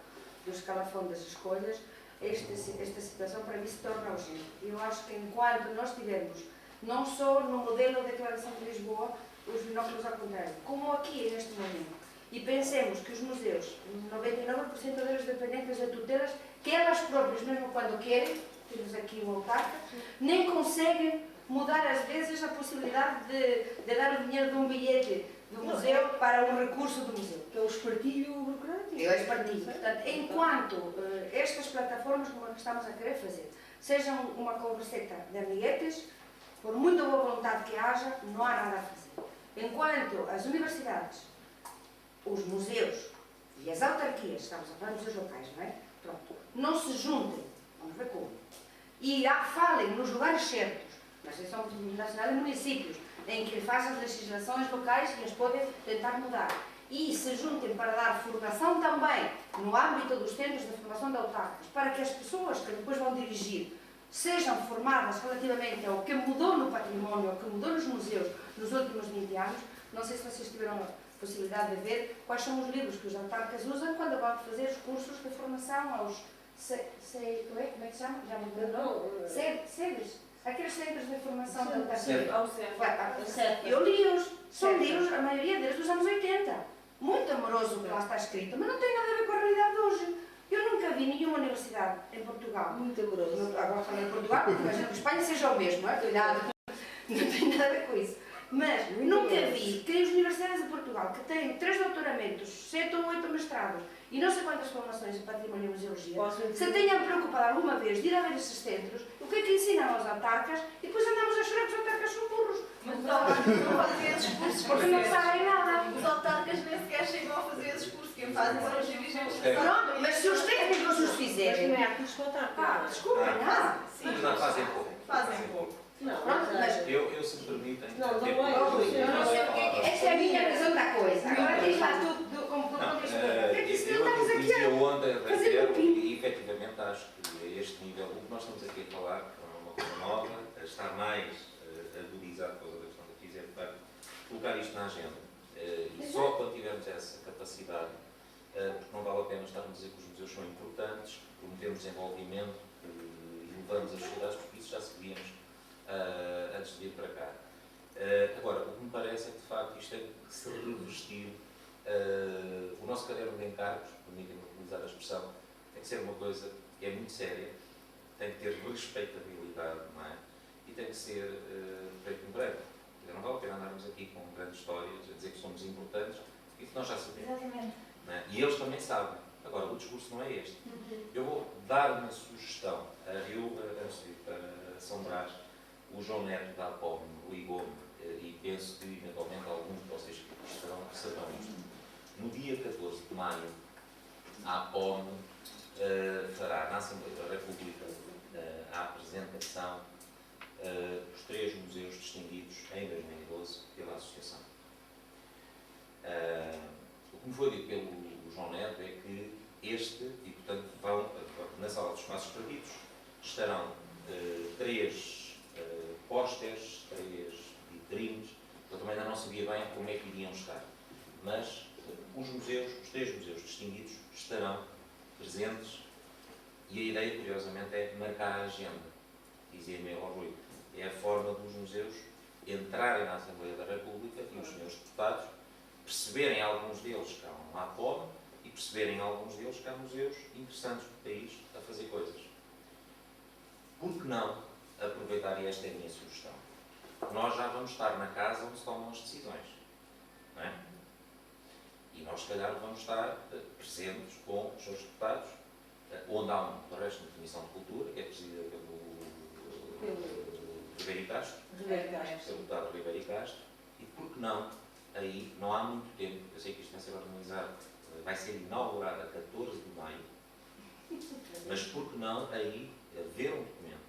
do escalafão das escolhas, esta situação para mim se torna urgente. Eu acho que enquanto nós tivermos, não só no modelo da Declaração de Lisboa, os binóculos ao contrário, como aqui neste momento, e pensemos que os museus, 99% deles dependentes de tutelas, que elas próprias, mesmo quando querem, temos aqui um autarca, nem conseguem mudar às vezes a possibilidade de dar o dinheiro de um bilhete do museu para um recurso do museu. Que é o espartilho burocrático. É o espartilho. Portanto, enquanto estas plataformas, como a que estamos a querer fazer, sejam uma converseta de amiguetes, por muita boa vontade que haja, não há nada a fazer. Enquanto as universidades, os museus e as autarquias, estamos a falar dos museus locais, não é? Pronto, não se juntem, vamos ver como, e falem nos lugares certos, na Associação Nacional de Municípios, em que façam as legislações locais e as podem tentar mudar. E se juntem para dar formação também no âmbito dos centros de formação de autarcas, para que as pessoas que depois vão dirigir sejam formadas relativamente ao que mudou no património, ao que mudou nos museus nos últimos 20 anos. Não sei se vocês tiveram a possibilidade de ver quais são os livros que os autarcas usam quando vão fazer os cursos de formação aos... como é que se chama? Já me lembro. SEDES. Aqueles centros de formação de autarquia. Eu li-os. São livros, a maioria deles dos anos 80. Muito amoroso o que lá está escrito, mas não tem nada a ver com a realidade de hoje. Eu nunca vi nenhuma universidade em Portugal. Muito amoroso. Agora falei em Portugal, porque imagino que Espanha seja o mesmo, cuidado. Não tem nada a ver com isso. Mas nunca vi que as universidades de Portugal, que têm 3 doutoramentos, 7 ou 8 mestrados e não sei quantas formações em património e museologia, se tenham preocupado alguma vez de ir a ver esses centros, o que é que ensinam aos autarcas e depois andamos a chorar que os autarcas são burros. Mas os autarcas não fazem esses cursos Porque não sabem nada. Os autarcas nem sequer chegam a fazer esses cursos. Quem fazem são os dirigentes. Pronto, mas se os técnicos os Mas fizerem... também há cursos para autarca. Desculpem, não. Mas não fazem pouco. Fazem pouco. Não, Pronto, mas... Eu, se me permitem... Não, não ter- é. Eu não sei o que é que... Esta é a minha visão da coisa. Agora diz lá tudo como Não, ponto de vista. É que se não eu estamos aquilo que aqui dizia ontem, fazer reitero, copinho. e efetivamente acho que a este nível, o que nós estamos aqui a falar, que é uma coisa nova, está mais agudizado por causa da questão da crise, é de facto colocar isto na agenda. E só quando tivermos essa capacidade, porque não vale a pena estarmos a dizer que os museus são importantes, prometemos desenvolvimento e levamos as sociedades, porque isso já sabíamos antes de vir para cá. Agora, o que me parece é que de facto isto tem que se revestir. O nosso caderno de encargos, permitem-me utilizar a expressão, tem que ser uma coisa que é muito séria, tem que ter respeitabilidade, não é? E tem que ser feito em breve. Não vale a pena andarmos aqui com grandes histórias a dizer que somos importantes, isso nós já sabemos. Exatamente. Não é? E eles também sabem. Agora, o discurso não é este. Eu vou dar uma sugestão. Eu, antes de ir para São Brás, o João Neto da APOM ligou-me e penso que eventualmente alguns de vocês que saberão isto. No dia 14 de maio, a APOM fará na Assembleia da República a apresentação dos 3 museus distinguidos em 2012 pela Associação. O que me foi dito pelo João Neto é que e portanto na sala dos espaços perdidos estarão 3 pósteres, 3 vitrines. Eu também ainda não sabia bem como é que iriam estar, mas os 3 museus distinguidos estarão presentes e a ideia, curiosamente, é marcar a agenda. Dizia-me ao Rui, é a forma dos museus entrarem na Assembleia da República e os senhores deputados perceberem alguns deles que há um APOM e perceberem alguns deles que há museus interessantes do país a fazer coisas. Por que não aproveitar, e esta é a minha sugestão? Nós já vamos estar na casa onde se tomam as decisões, não é? E nós, se calhar, vamos estar presentes com os seus deputados, onde há um resto de Comissão de Cultura, que é presidida pelo Ribeiro Castro, pelo deputado Ribeiro Castro, e por que não, aí, não há muito tempo, eu sei que isto vai ser organizado, vai ser inaugurado a 14 de maio, mas por que não, aí, haver um documento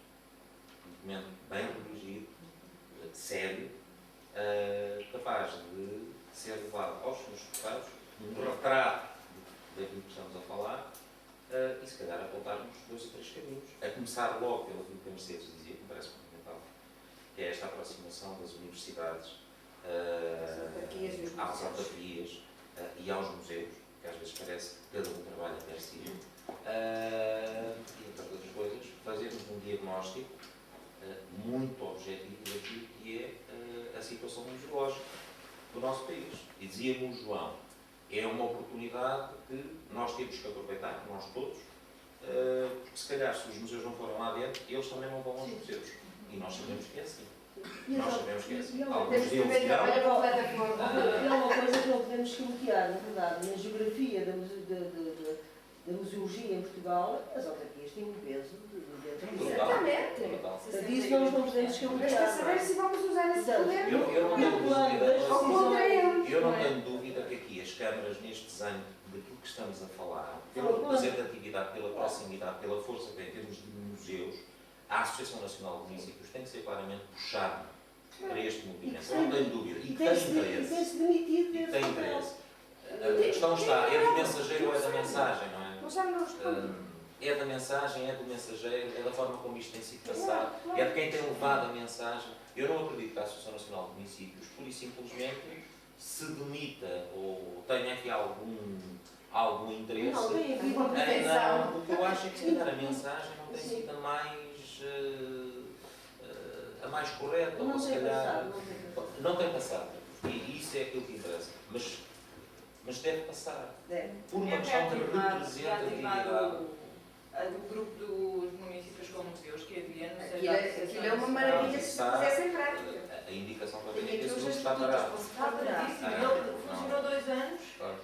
bem dirigido, sério, capaz de ser levado aos seus deputados, um retrato daquilo que estamos a falar, e se calhar apontarmos 2 ou 3 caminhos. A começar logo pelo que a Mercedes dizia, que me parece fundamental, que é esta aproximação das universidades às autarquias e aos museus, que às vezes parece que cada um trabalha per si, e, entre outras coisas, fazermos um diagnóstico muito objetivo daquilo que é a situação museológica do nosso país. E dizia-me o João, é uma oportunidade que nós temos que aproveitar, nós todos, porque se calhar se os museus não foram lá dentro, eles também não vão aos museus. E nós sabemos que é assim. Nós sabemos que é assim. Alguns deles irão. E é uma coisa que não podemos escamotear, na verdade. Na geografia da museologia em Portugal, as autarquias têm um peso dentro disso. Exatamente. Portanto, isso nós não podemos Mas para saber escamotear. se vamos usar esse poder. Eu não tenho dúvida que aqui as câmaras, neste desenho daquilo que estamos a falar, pela representatividade, pela proximidade, pela força que tem em termos de museus, a Associação Nacional de Municípios tem que ser claramente puxada para este movimento. Eu não tenho dúvida. E tem interesse. Tem-se demitido E desse tem interesse. A questão está, é do mensageiro ou é da mensagem, não é? É da mensagem, é do mensageiro, é da forma como isto tem sido passado, é de quem tem levado a mensagem. Eu não acredito que a Associação Nacional de Municípios, pura e simplesmente, se demita ou tenha aqui algum interesse. Não, tem aqui uma Não, pretensão. o que eu acho é que se calhar a mensagem não tem sido a mais correta, ou se calhar não tem passado. E isso é aquilo que interessa. Mas deve passar. Por uma questão de representatividade. Do grupo dos municípios com museus que havia, não sei Aquilo é uma maravilha se pusesse em prática. A indicação para ter esse grupo está parado. Funcionou 2 anos.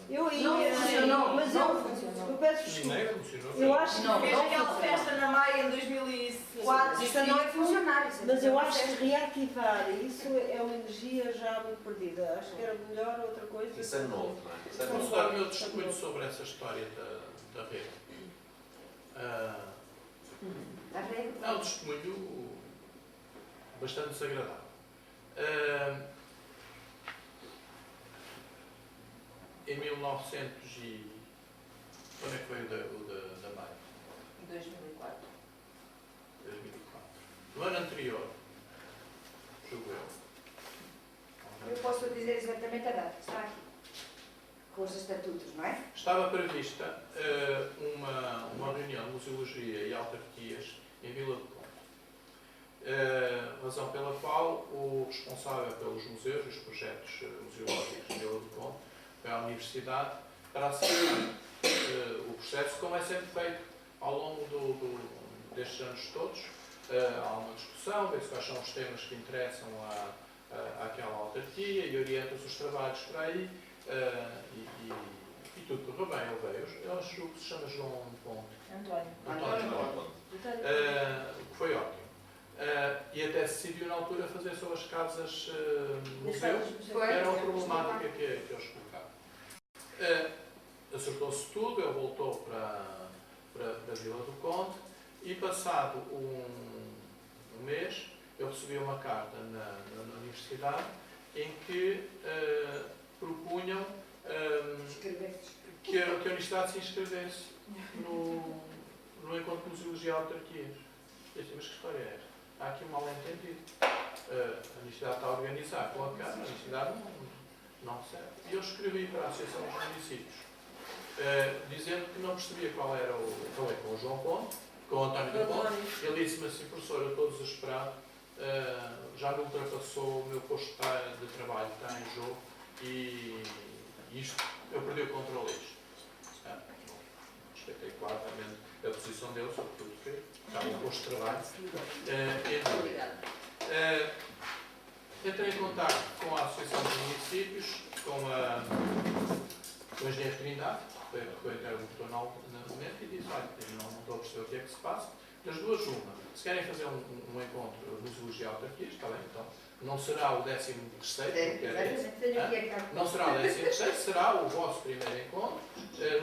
Eu aí Não funcionou, mas não funcionou. eu peço desculpa. Nem funcionou. Eu acho que Fez aquela festa na Maia em 2004. Isto não é funcionário. mas eu acho que reativar isso é uma energia já muito perdida. Acho que era melhor outra coisa. Isso é novo, não é? Isso é Posso novo. dar o meu testemunho sobre essa história da rede? É um testemunho bastante desagradável. Em 1900 e... Quando é que foi o da Maia? 2004. 2004. No ano anterior, julgo eu, Eu posso dizer exatamente a data. Está aqui. Com os estatutos, não é? estava prevista uma reunião de museologia e autarquias em Vila do Conde. Razão pela qual o responsável pelos museus e os projetos museológicos de Vila do Conde foi à Universidade para acelerar o processo, como é sempre feito ao longo destes anos todos. Há uma discussão, vê-se quais são os temas que interessam àquela autarquia e orienta-se os trabalhos para aí. E tudo correu bem, ele veio. Eu acho que se chama João Ponte. António. O que foi ótimo. E até se decidiu na altura fazer sobre as casas museus, que era uma problemática que eles colocavam. Acertou-se tudo, ele voltou para Vila do Conde e passado um mês eu recebi uma carta na universidade em que propunham que a Universidade se inscrevesse no Encontro de Museologia e Autarquias. Eu disse, mas que história é esta? Há aqui um mal-entendido. A Universidade está a organizar com a Câmara, a Universidade não serve. E eu escrevi para a Associação dos Municípios, dizendo que não percebia qual era falei com o João Ponte, com o António da Ponte. Ele disse-me assim, professor, eu estou desesperado, já me ultrapassou, o meu posto de trabalho está em jogo e isto, eu perdi o controle disto. Respeitei claramente a posição dele, sobretudo porque está no posto de trabalho. Entrei em contato com a Associação dos Municípios, com o engenheiro Trindade, que foi até o doutor no momento, e disse, olha, eu não estou a perceber o que é que se passa. Das duas, uma. Se querem fazer um encontro de Zoologia Autarquias, está bem, então não será o 13º, que era esse. Não será o 13º, será o vosso primeiro encontro,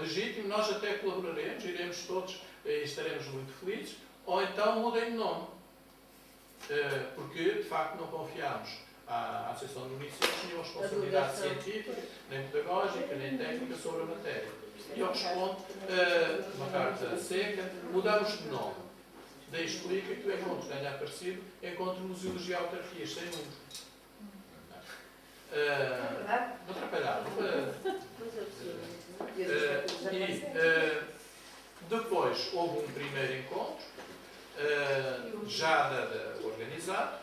legítimo. Nós até colaboraremos, iremos todos e estaremos muito felizes. Ou então mudem de nome, porque de facto não confiamos à Associação de Municípios nenhuma responsabilidade científica, nem pedagógica, nem técnica sobre a matéria. E eu respondo uma carta seca, mudamos de nome. Daí explica que o encontro tenha aparecido encontro no Zoologia Autarquias, sem número. Vou atrapalhar. Depois houve um primeiro encontro, já organizado,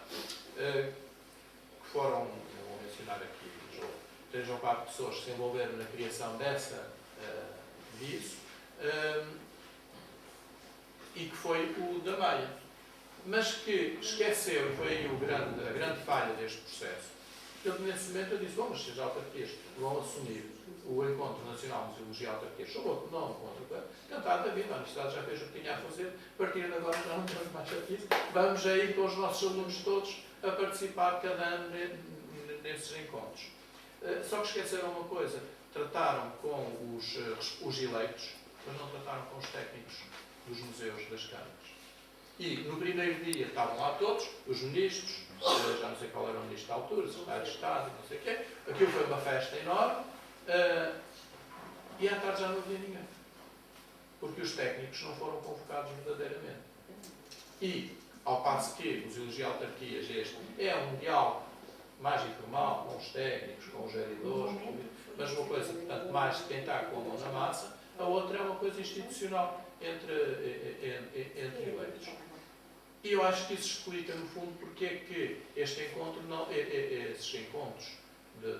que foram, não vou mencionar aqui, 3 ou 4 pessoas que se envolveram na criação disso, e que foi o da Meia. Mas que esqueceu, e foi aí a grande falha deste processo, porque nesse momento eu disse, bom, mas se as autarquias vão assumir o Encontro Nacional de Zoologia Autarquias, sob outro nome, tentado da vida, a Universidade já fez o que tinha a fazer, a partir de agora já não temos mais chatice, vamos aí com os nossos alunos todos a participar cada ano nesses encontros. Só que esqueceram uma coisa, trataram com os eleitos, mas não trataram com os técnicos dos museus das câmaras. E no primeiro dia estavam lá todos, os ministros, já não sei qual era o ministro da altura, o secretário de Estado, não sei o quê, aquilo foi uma festa enorme, e à tarde já não havia ninguém. Porque os técnicos não foram convocados verdadeiramente. E, ao passo que o Zoologia Autarquias é um diálogo mais informal, com os técnicos, com os geridores, mas uma coisa, portanto, mais de quem está com a mão na massa, a outra é uma coisa institucional entre eleitos. E eu acho que isso explica, no fundo, porque é que este encontro esses encontros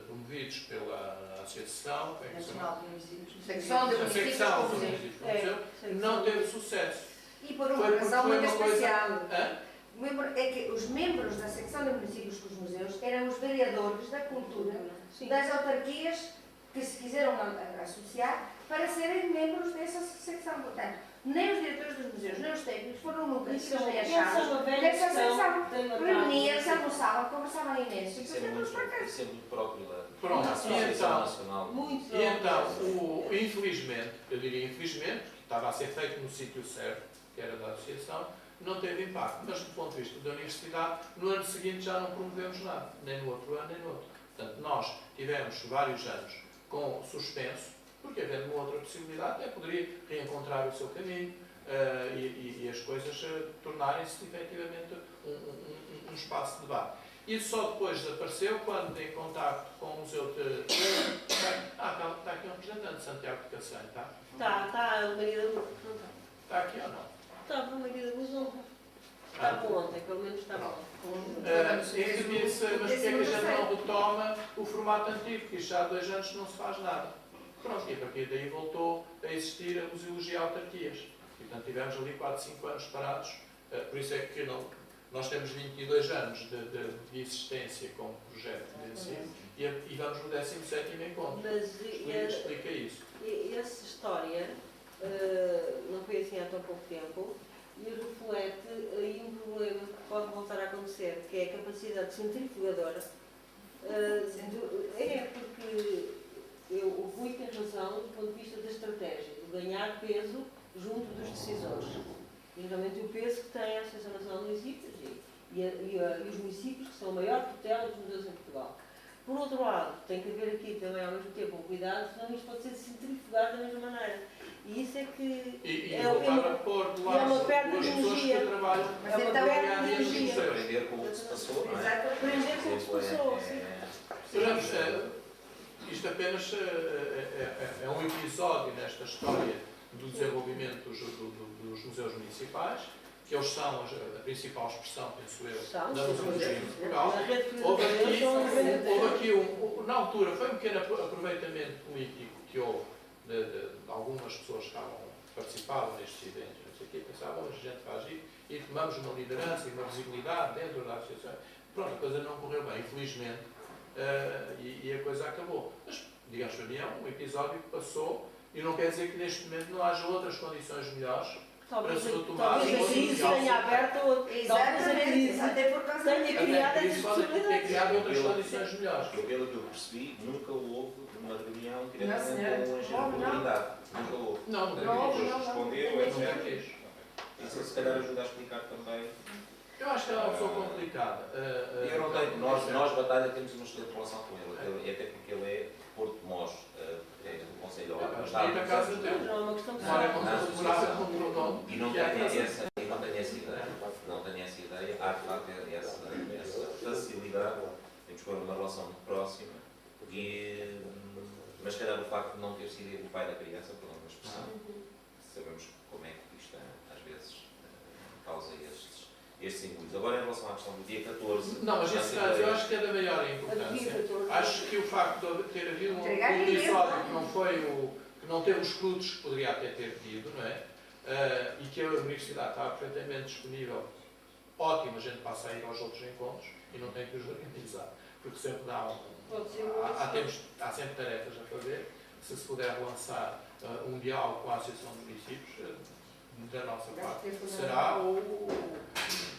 promovidos pela Associação Nacional de Municípios. Secção de Secção de Municípios do Museu, não teve sucesso. E por uma razão muito especial. Hã? É que os membros da secção de municípios com os museus eram os vereadores da cultura das autarquias que se quiseram associar para serem membros dessa secção. Portanto, nem os diretores dos museus, nem os técnicos foram nunca achados dessa secção. Reuniam-se, almoçavam, conversavam imenso. Isso é muito próprio da Pronto, Associação Nacional. E então, infelizmente, eu diria infelizmente, porque estava a ser feito no sítio certo, que era da Associação, não teve impacto. Mas do ponto de vista da Universidade, no ano seguinte já não promovemos nada, nem no outro ano, nem no outro. Portanto, nós tivemos vários anos com suspenso, porque havendo uma outra possibilidade, até poderia reencontrar o seu caminho e as coisas tornarem-se efetivamente um espaço de debate. Isso só depois desapareceu quando, em contacto com o Museu de... está aqui um representante de Santiago de Cacém, está? Está, a Maria da Luz. Está aqui ou não? Estava a Maria da Luz ontem. Estava ontem, pelo menos estava Em que disse, mas porquê é que a gente não retoma o formato antigo, porque já há 2 anos não se faz nada. Pronto, e a partir daí voltou a existir a Zoologia Autarquias. E, portanto, tivemos ali 4, 5 anos parados. Por isso é que nós temos 22 anos de existência como projeto de ensino e vamos no 17º encontro. Mas explica isso. Essa história não foi assim há tão pouco tempo e reflete aí um problema que pode voltar a acontecer, que é a capacidade centrifugadora. Porque o Rui tem razão do ponto de vista da estratégia, de ganhar peso junto dos decisores. E realmente o peso que tem a Associação Nacional de Municípios e os municípios, que são a maior tutela dos museus em Portugal. Por outro lado, tem que haver aqui também ao mesmo tempo um cuidado, senão isto pode ser centrifugado da mesma maneira. E isso é que voltar a pôr de lado uma perda de energia. Mas então é de energia. Aprender com o que se passou, não é? Exato, aprender com o que se passou, sim. Isto apenas é um episódio nesta história do desenvolvimento dos museus municipais que eles são a principal expressão, penso eu, São, da são, museologia em são. Portugal. A rede de Houve museus são aqui, na altura, foi um pequeno aproveitamento político que houve de algumas pessoas que participavam nestes eventos, não sei o quê, pensavam, a gente faz isso e tomamos uma liderança e uma visibilidade dentro da associação. Pronto, a coisa não correu bem, infelizmente, e a coisa acabou. Mas, digamos para mim, é um episódio que passou e não quer dizer que neste momento não haja outras condições melhores para se retomar. Talvez a crise tenha aberto, talvez a crise até por causa tenha criado Até essas pode ter possibilidades. criado outras condições melhores. Pelo que eu percebi, nunca houve uma reunião Não, diretamente senhora. com o engenheiro de comunidade. Nunca houve. Não, As pessoas responderam, não é etc. isso. Isso se calhar ajuda a explicar também. Eu acho que ela é uma pessoa complicada. Eu não tenho, nós Batalha, temos uma excelente relação com ele, até porque ele é Porto de Mós, do Conselho Mas aí na casa dele. Não é uma questão de Mora saber. com morada com o nome. E não que é a tenho casa. essa ideia. Não tenho essa ideia. Há de facto essa facilidade. Temos que ter uma relação muito próxima. Mas se calhar o facto de não ter sido ele o pai da criança, por uma expressão, sabemos como é que isto às vezes causa estes imbuídos. Agora em relação à questão do dia 14. Não, mas esse caso eu acho que é da maior importância. Acho que o facto de ter havido um episódio que não foi que não teve os frutos que poderia até ter tido, não é? E que a Universidade estava perfeitamente disponível, ótimo, a gente passa a ir aos outros encontros e não tem que os organizar, porque sempre há sempre tarefas a fazer. Se puder lançar um diálogo com a Associação de Municípios, da nossa parte, será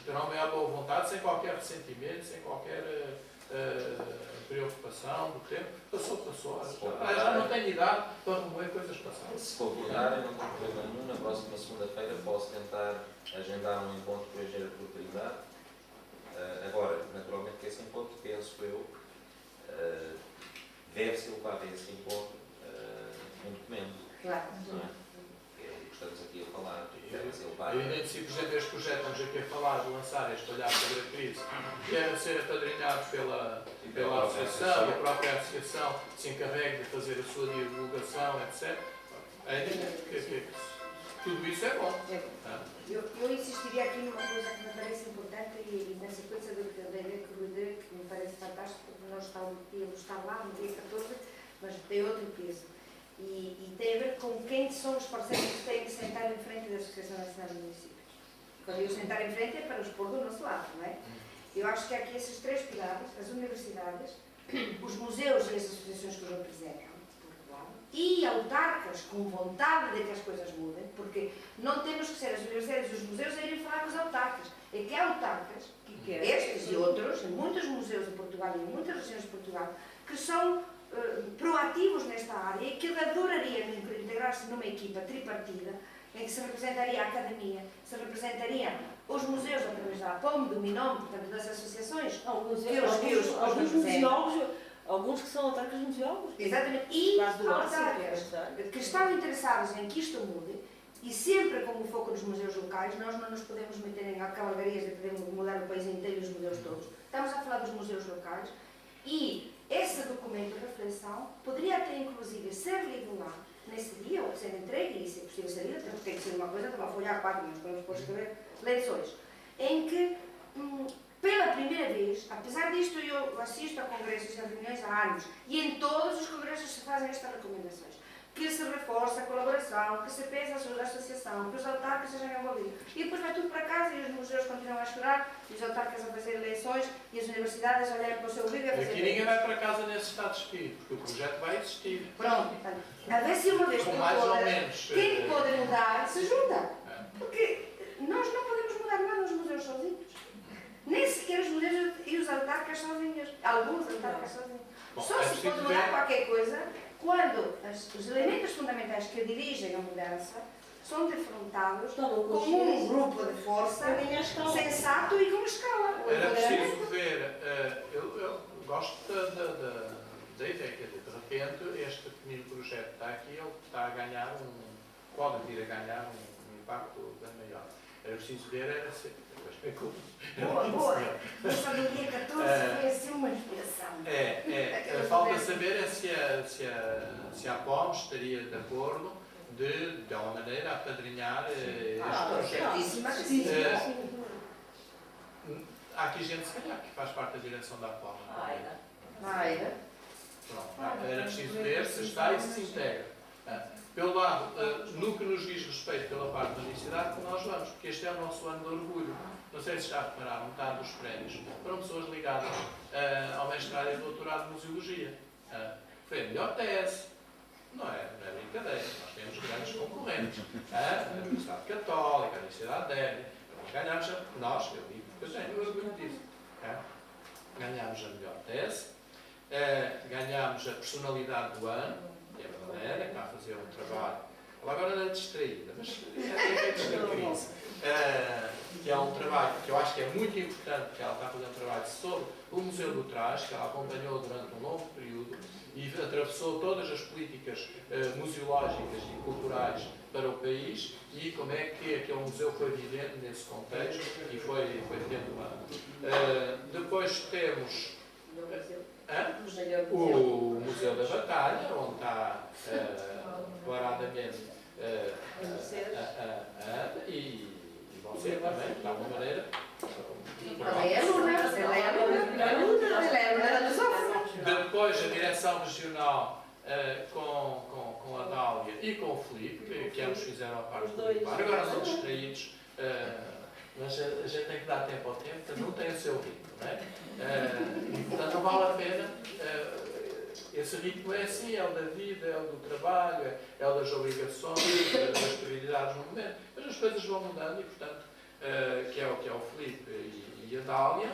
terá uma maior boa vontade, sem qualquer ressentimento, sem qualquer preocupação do tempo. Passou. Já não tenho idade para remover coisas passadas. Se concordarem, não tenho problema nenhum. Na próxima segunda-feira posso tentar agendar um encontro com a engenheira de propriedade. Agora, naturalmente, que esse encontro, penso eu, deve ser levado a esse encontro um documento. Claro. Não é? Que é o que estamos aqui a falar. Deve ser Eu levado. identifico, por exemplo, este projeto, estamos aqui a falar de lançar este olhar sobre a crise, que deve ser apadrinhado pela associação, e a própria associação se encarregue de fazer a sua divulgação, etc. Tudo isso é bom. Eu insistiria aqui numa coisa que me parece importante e na sequência da ideia que o Rui deu, que me parece fantástico, porque nós podíamos estar lá no dia 14, mas tem outro peso. E tem a ver com quem são os parceiros que têm que sentar em frente da Associação Nacional de Municípios. Quando eu sentar em frente é para os pôr do nosso lado, não é? Eu acho que há aqui esses três pilares, as universidades, os museus e as associações que os representam, por um lado, e autarcas com vontade de que as coisas mudem, porque não temos que ser as universidades e os museus a irem falar com os autarcas. É que há autarcas, estes e outros, em muitos museus de Portugal e em muitas regiões de Portugal, que são proativos nesta área e que adorariam integrar-se numa equipa tripartida em que se representaria a academia, se representaria os museus através da APOM, do MINOM, portanto das associações, Alguns museólogos, alguns que são autarcas museólogos. exatamente, e autarcas que estão interessados em que isto mude, e sempre com o foco nos museus locais. Nós não nos podemos meter em cavalgarias de podemos mudar o país inteiro e os museus todos. Estamos a falar dos museus locais e esse documento de reflexão poderia até inclusive ser lido lá nesse dia, ou ser entregue, e se é possível ser lido, tem que ser uma coisa de uma folha A4, nós podemos pôr escrever leições, em que pela primeira vez, apesar disto eu assisto a congressos e a reuniões há anos, e em todos os congressos se fazem estas recomendações, que se reforça a colaboração, que se pensa a associação, que os autarcas sejam envolvidos. E depois vai tudo para casa e os museus continuam a chorar, e os autarcas a fazer eleições, e as universidades a olharem para o seu livro e a fazer Aqui ninguém vai para casa nesse estado de espírito, porque o projeto vai existir. Pronto, a ver se uma vez Com por mais ou todas, menos. quem pode mudar, se junta. Porque nós não podemos mudar nada nos museus sozinhos. Nem sequer os museus e os autarcas sozinhos. Alguns autarcas sozinhos. Bom, Só é se pode preciso mudar ver. qualquer coisa quando os elementos fundamentais que dirigem a mudança são defrontados com um grupo de força sensato e com escala. Era preciso ver, eu gosto da ideia, quer dizer, de repente este pequenino projeto está aqui, ele está a ganhar pode vir a ganhar um impacto bem maior. Era preciso ver, Boa. Essa do dia 14 foi assim uma inspiração. Falta saber se a POM estaria de acordo de alguma maneira, apadrinhar este projeto. certíssima que sim. Há aqui gente, se calhar, que faz parte da direção da APOM. Pronto, era preciso ver se está e se se integra. Pelo lado, no que nos diz respeito pela parte da universidade, que nós vamos, porque este é o nosso ano de orgulho. Não sei se já repararam, metade dos prémios foram pessoas ligadas ao mestrado e doutorado de museologia. Foi a melhor tese. Não é brincadeira. Nós temos grandes concorrentes. A Universidade Católica, a Universidade de Évora. Ganhámos, eu digo porque eu tenho orgulho disso. Ganhámos a melhor tese. Ganhámos a personalidade do ano, que é a Valéria, que está a fazer um trabalho. Ela agora anda distraída, mas é crise. Que é um trabalho que eu acho que é muito importante, que ela está a fazer um trabalho sobre o Museu do Trás, que ela acompanhou durante um longo período e atravessou todas as políticas museológicas e culturais para o país e como é que aquele museu foi vivendo nesse contexto e foi tendo uma... depois temos o Museu da Batalha, onde está declaradamente e você também, de alguma maneira. Ela é aluna dos outros. Depois a direção regional com a Dália e com o Filipe, que ambos fizeram a parte do Filipe. Agora são distraídos, mas a gente tem que dar tempo ao tempo, cada um tem o seu ritmo, não é? E portanto não vale a pena. Esse ritmo é assim, é o da vida, é o do trabalho, é o das obrigações, das prioridades no momento. Mas as coisas vão mudando e, portanto, que é o Filipe e a Dália,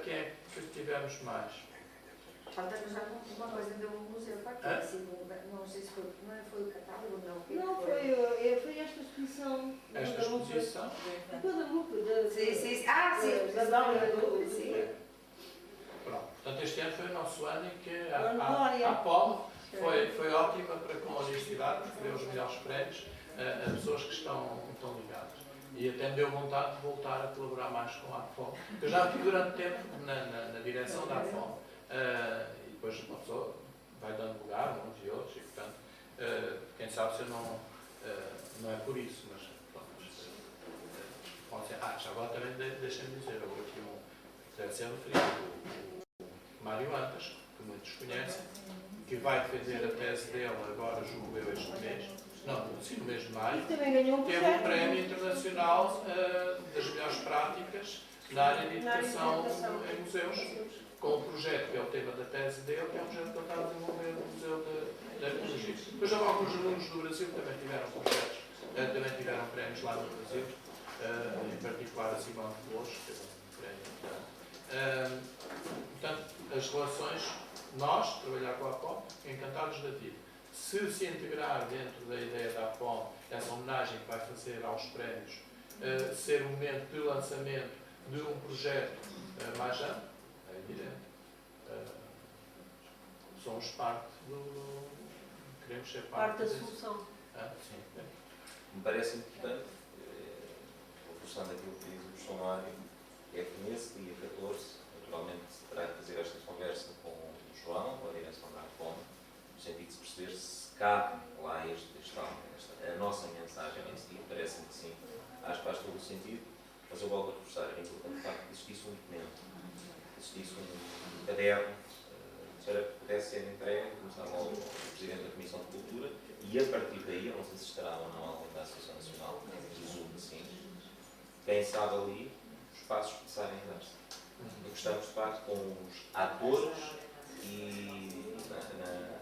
quem é que tivemos mais? Falta-nos uma coisa do museu para aqui, assim, não sei se foi, não foi o catálogo, não. Não, foi esta exposição. Esta exposição? Sim. Da Dália do... Pronto. Portanto, este ano foi o nosso ano em que a APOM foi ótima para com a universidade, porque deu os melhores prémios a pessoas que estão ligadas. E até me deu vontade de voltar a colaborar mais com a APOM. Eu já estive durante tempo na direção da APOM. E depois uma pessoa vai dando lugar, uns e outros, e portanto, quem sabe se eu não é por isso, mas pronto. Pode ser. Já agora também deixem-me dizer, eu vou aqui deve ser referido, o Mário Antas, que muitos conhecem, que vai defender a tese dele agora, julgo eu, este mês, no mês de maio, teve um prémio internacional das melhores práticas na área de educação em museus, com o projeto que é o tema da tese dele, que é um projeto que ele está a desenvolver no Museu da Arqueologia. Depois alguns alunos do Brasil também tiveram projetos, também tiveram prémios lá no Brasil, em particular a Simone de Flores, que teve um prémio. Portanto, as relações, nós, trabalhar com a APOM, encantados da vida. Se integrar dentro da ideia da APOM, essa homenagem que vai fazer aos prémios, ser um momento de lançamento de um projeto mais amplo, é evidente. Somos parte do... Queremos ser parte da desse. solução. Sim. Me parece importante, reforçando aquilo que diz o professor Mário, é que nesse dia 14, naturalmente, terá de fazer esta conversa com o João, com a direção da APOM, no sentido de se perceber se cabe lá a nossa mensagem nesse dia. Parece-me que sim, acho que faz todo o sentido, mas eu volto a reforçar, é importante de facto que existisse um documento, que existisse um caderno, para que pudesse ser entregue, começava o Presidente da Comissão de Cultura, e a partir daí, eu não sei se estará ou não alguém da Associação Nacional, presumo que sim, quem sabe ali os passos começarem a dar-se. E gostamos de facto com os atores e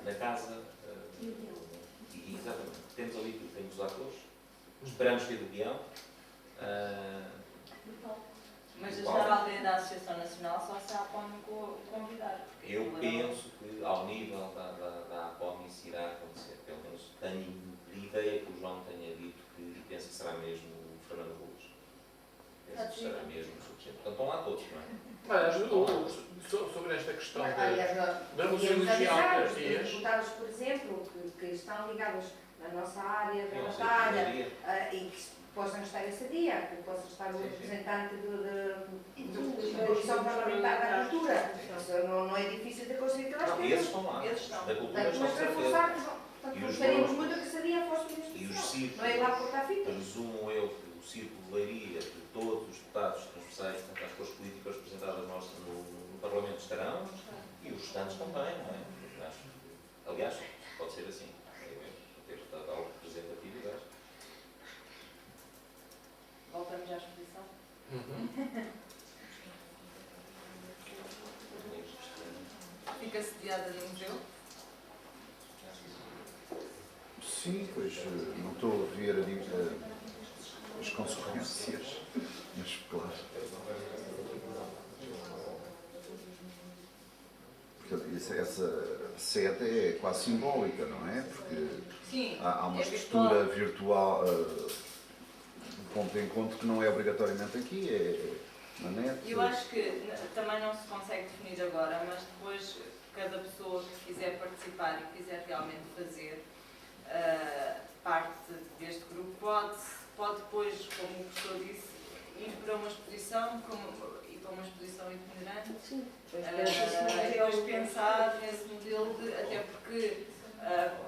na casa, e exatamente, temos ali tudo, temos os atores, esperamos ter o guião. Mas a geral da Associação Nacional só se a APOM convidar. Eu penso que ao nível da APOM isso irá acontecer, pelo menos tenho a ideia que o João tenha dito que penso que será mesmo o Fernando Ruas. Penso que será mesmo o suficiente. Portanto, estão lá todos, não é? Mas, sobre esta questão da museologia os autarquias. deputados, por exemplo, que estão ligados na nossa área da batalha e que possam estar esse dia, que possa estar o representante da Comissão Parlamentar da Cultura. Isso não é difícil de conseguir que nós temos. Esses estão lá. Eles estão. Da cultura Mas estão reforçar, gostaríamos muito que esse dia fosse círculo de leiria de todos os deputados transversais, portanto, as cores políticas representadas no Parlamento estarão, e os restantes também, não é? Aliás, pode ser assim, ter tal representatividade. Voltamos à exposição. Fica sediada no museu? Sim, pois não estou a ver as consequências, mas claro. Porque essa sede é quase simbólica, não é? Porque Sim, há uma é estrutura virtual, um ponto de encontro que não é obrigatoriamente aqui, é na net. Eu acho que também não se consegue definir agora, mas depois cada pessoa que quiser participar e quiser realmente fazer parte deste grupo pode depois, como o professor disse, ir para uma exposição e para uma exposição itinerante. Sim. Depois pensar nesse modelo, até porque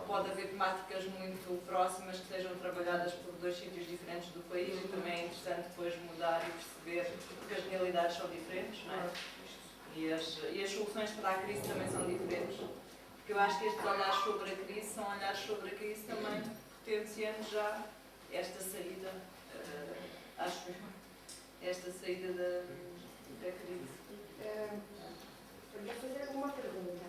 pode haver temáticas muito próximas que sejam trabalhadas por dois sítios diferentes do país e também é interessante depois mudar e perceber, porque as realidades são diferentes, não é? E as soluções para a crise também são diferentes. Porque eu acho que estes olhares sobre a crise são olhares sobre a crise também potenciando já esta saída, acho eu, esta saída da crise. Vou fazer alguma pergunta.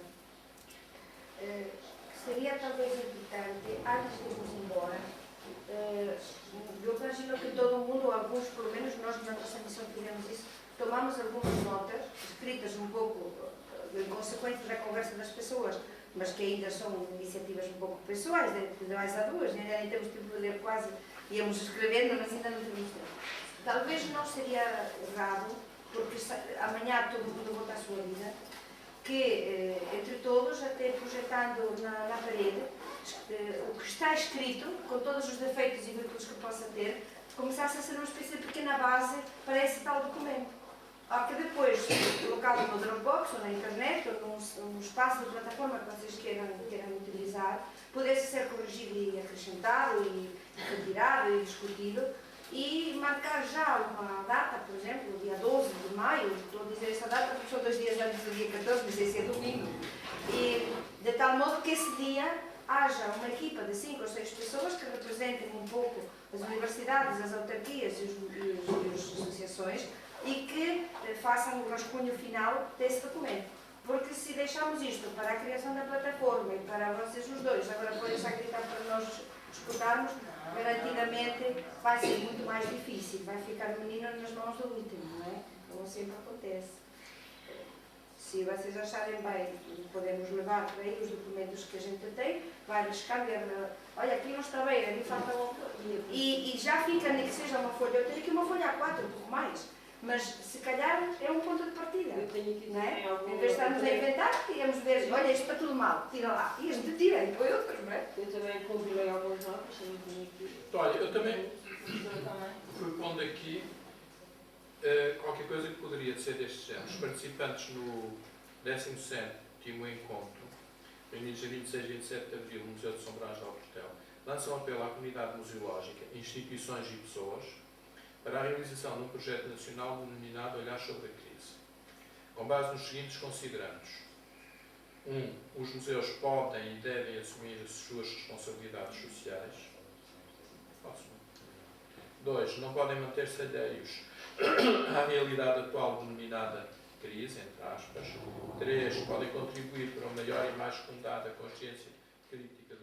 Seria talvez importante, antes de irmos embora, eu imagino que todo mundo, alguns, pelo menos nós na nossa missão fizemos isso, tomamos algumas notas, escritas um pouco em consequência da conversa das pessoas, mas que ainda são iniciativas um pouco pessoais, de mais a duas, ainda nem temos tempo de ler quase, íamos escrevendo, mas ainda não temos tempo. Talvez não seria errado, porque amanhã todo mundo volta à sua vida, que entre todos, até projetando na parede, o que está escrito, com todos os defeitos e virtudes que possa ter, começasse a ser uma espécie de pequena base para esse tal documento. Que depois, colocado no Dropbox ou na internet ou num espaço de plataforma que vocês queiram utilizar, pudesse ser corrigido e acrescentado e retirado e discutido e marcar já uma data, por exemplo, dia 12 de maio, estou a dizer essa data porque são 2 dias antes do dia 14, mas esse é domingo, e de tal modo que esse dia haja uma equipa de 5 ou 6 pessoas que representem um pouco as universidades, as autarquias e as associações e que façam o rascunho final desse documento. Porque se deixarmos isto para a criação da plataforma e para vocês os dois, agora podem só gritar para nós escutarmos, garantidamente vai ser muito mais difícil, vai ficar o menino nas mãos do último, não é? Como sempre acontece. Se vocês acharem bem, podemos levar para aí os documentos que a gente tem, vai arriscar e olha, aqui não está bem, ali falta um. E já fica, nem que seja uma folha, eu tenho aqui uma folha A4, um pouco mais. Mas se calhar é um ponto de partida. Eu tenho aqui não é? algum... Em vez de estarmos a inventar, íamos ver, olha, isto está tudo mal, tira lá. E este tira, e põe outros, não é? Eu também compilei alguns notas, também tenho aqui. Olha, eu também fui pondo aqui qualquer coisa que poderia ser deste género. Os participantes no 17º encontro, reunidos a 26 e 27 de abril, no Museu de São Brás de Alportel, lançam apelo à comunidade museológica, instituições e pessoas para a realização de um projeto nacional denominado Olhar sobre a Crise, com base nos seguintes considerandos. 1. Os museus podem e devem assumir as suas responsabilidades sociais. 2. Não podem manter-se alheios à realidade atual denominada crise, entre aspas. 3. Podem contribuir para uma maior e mais fundada consciência crítica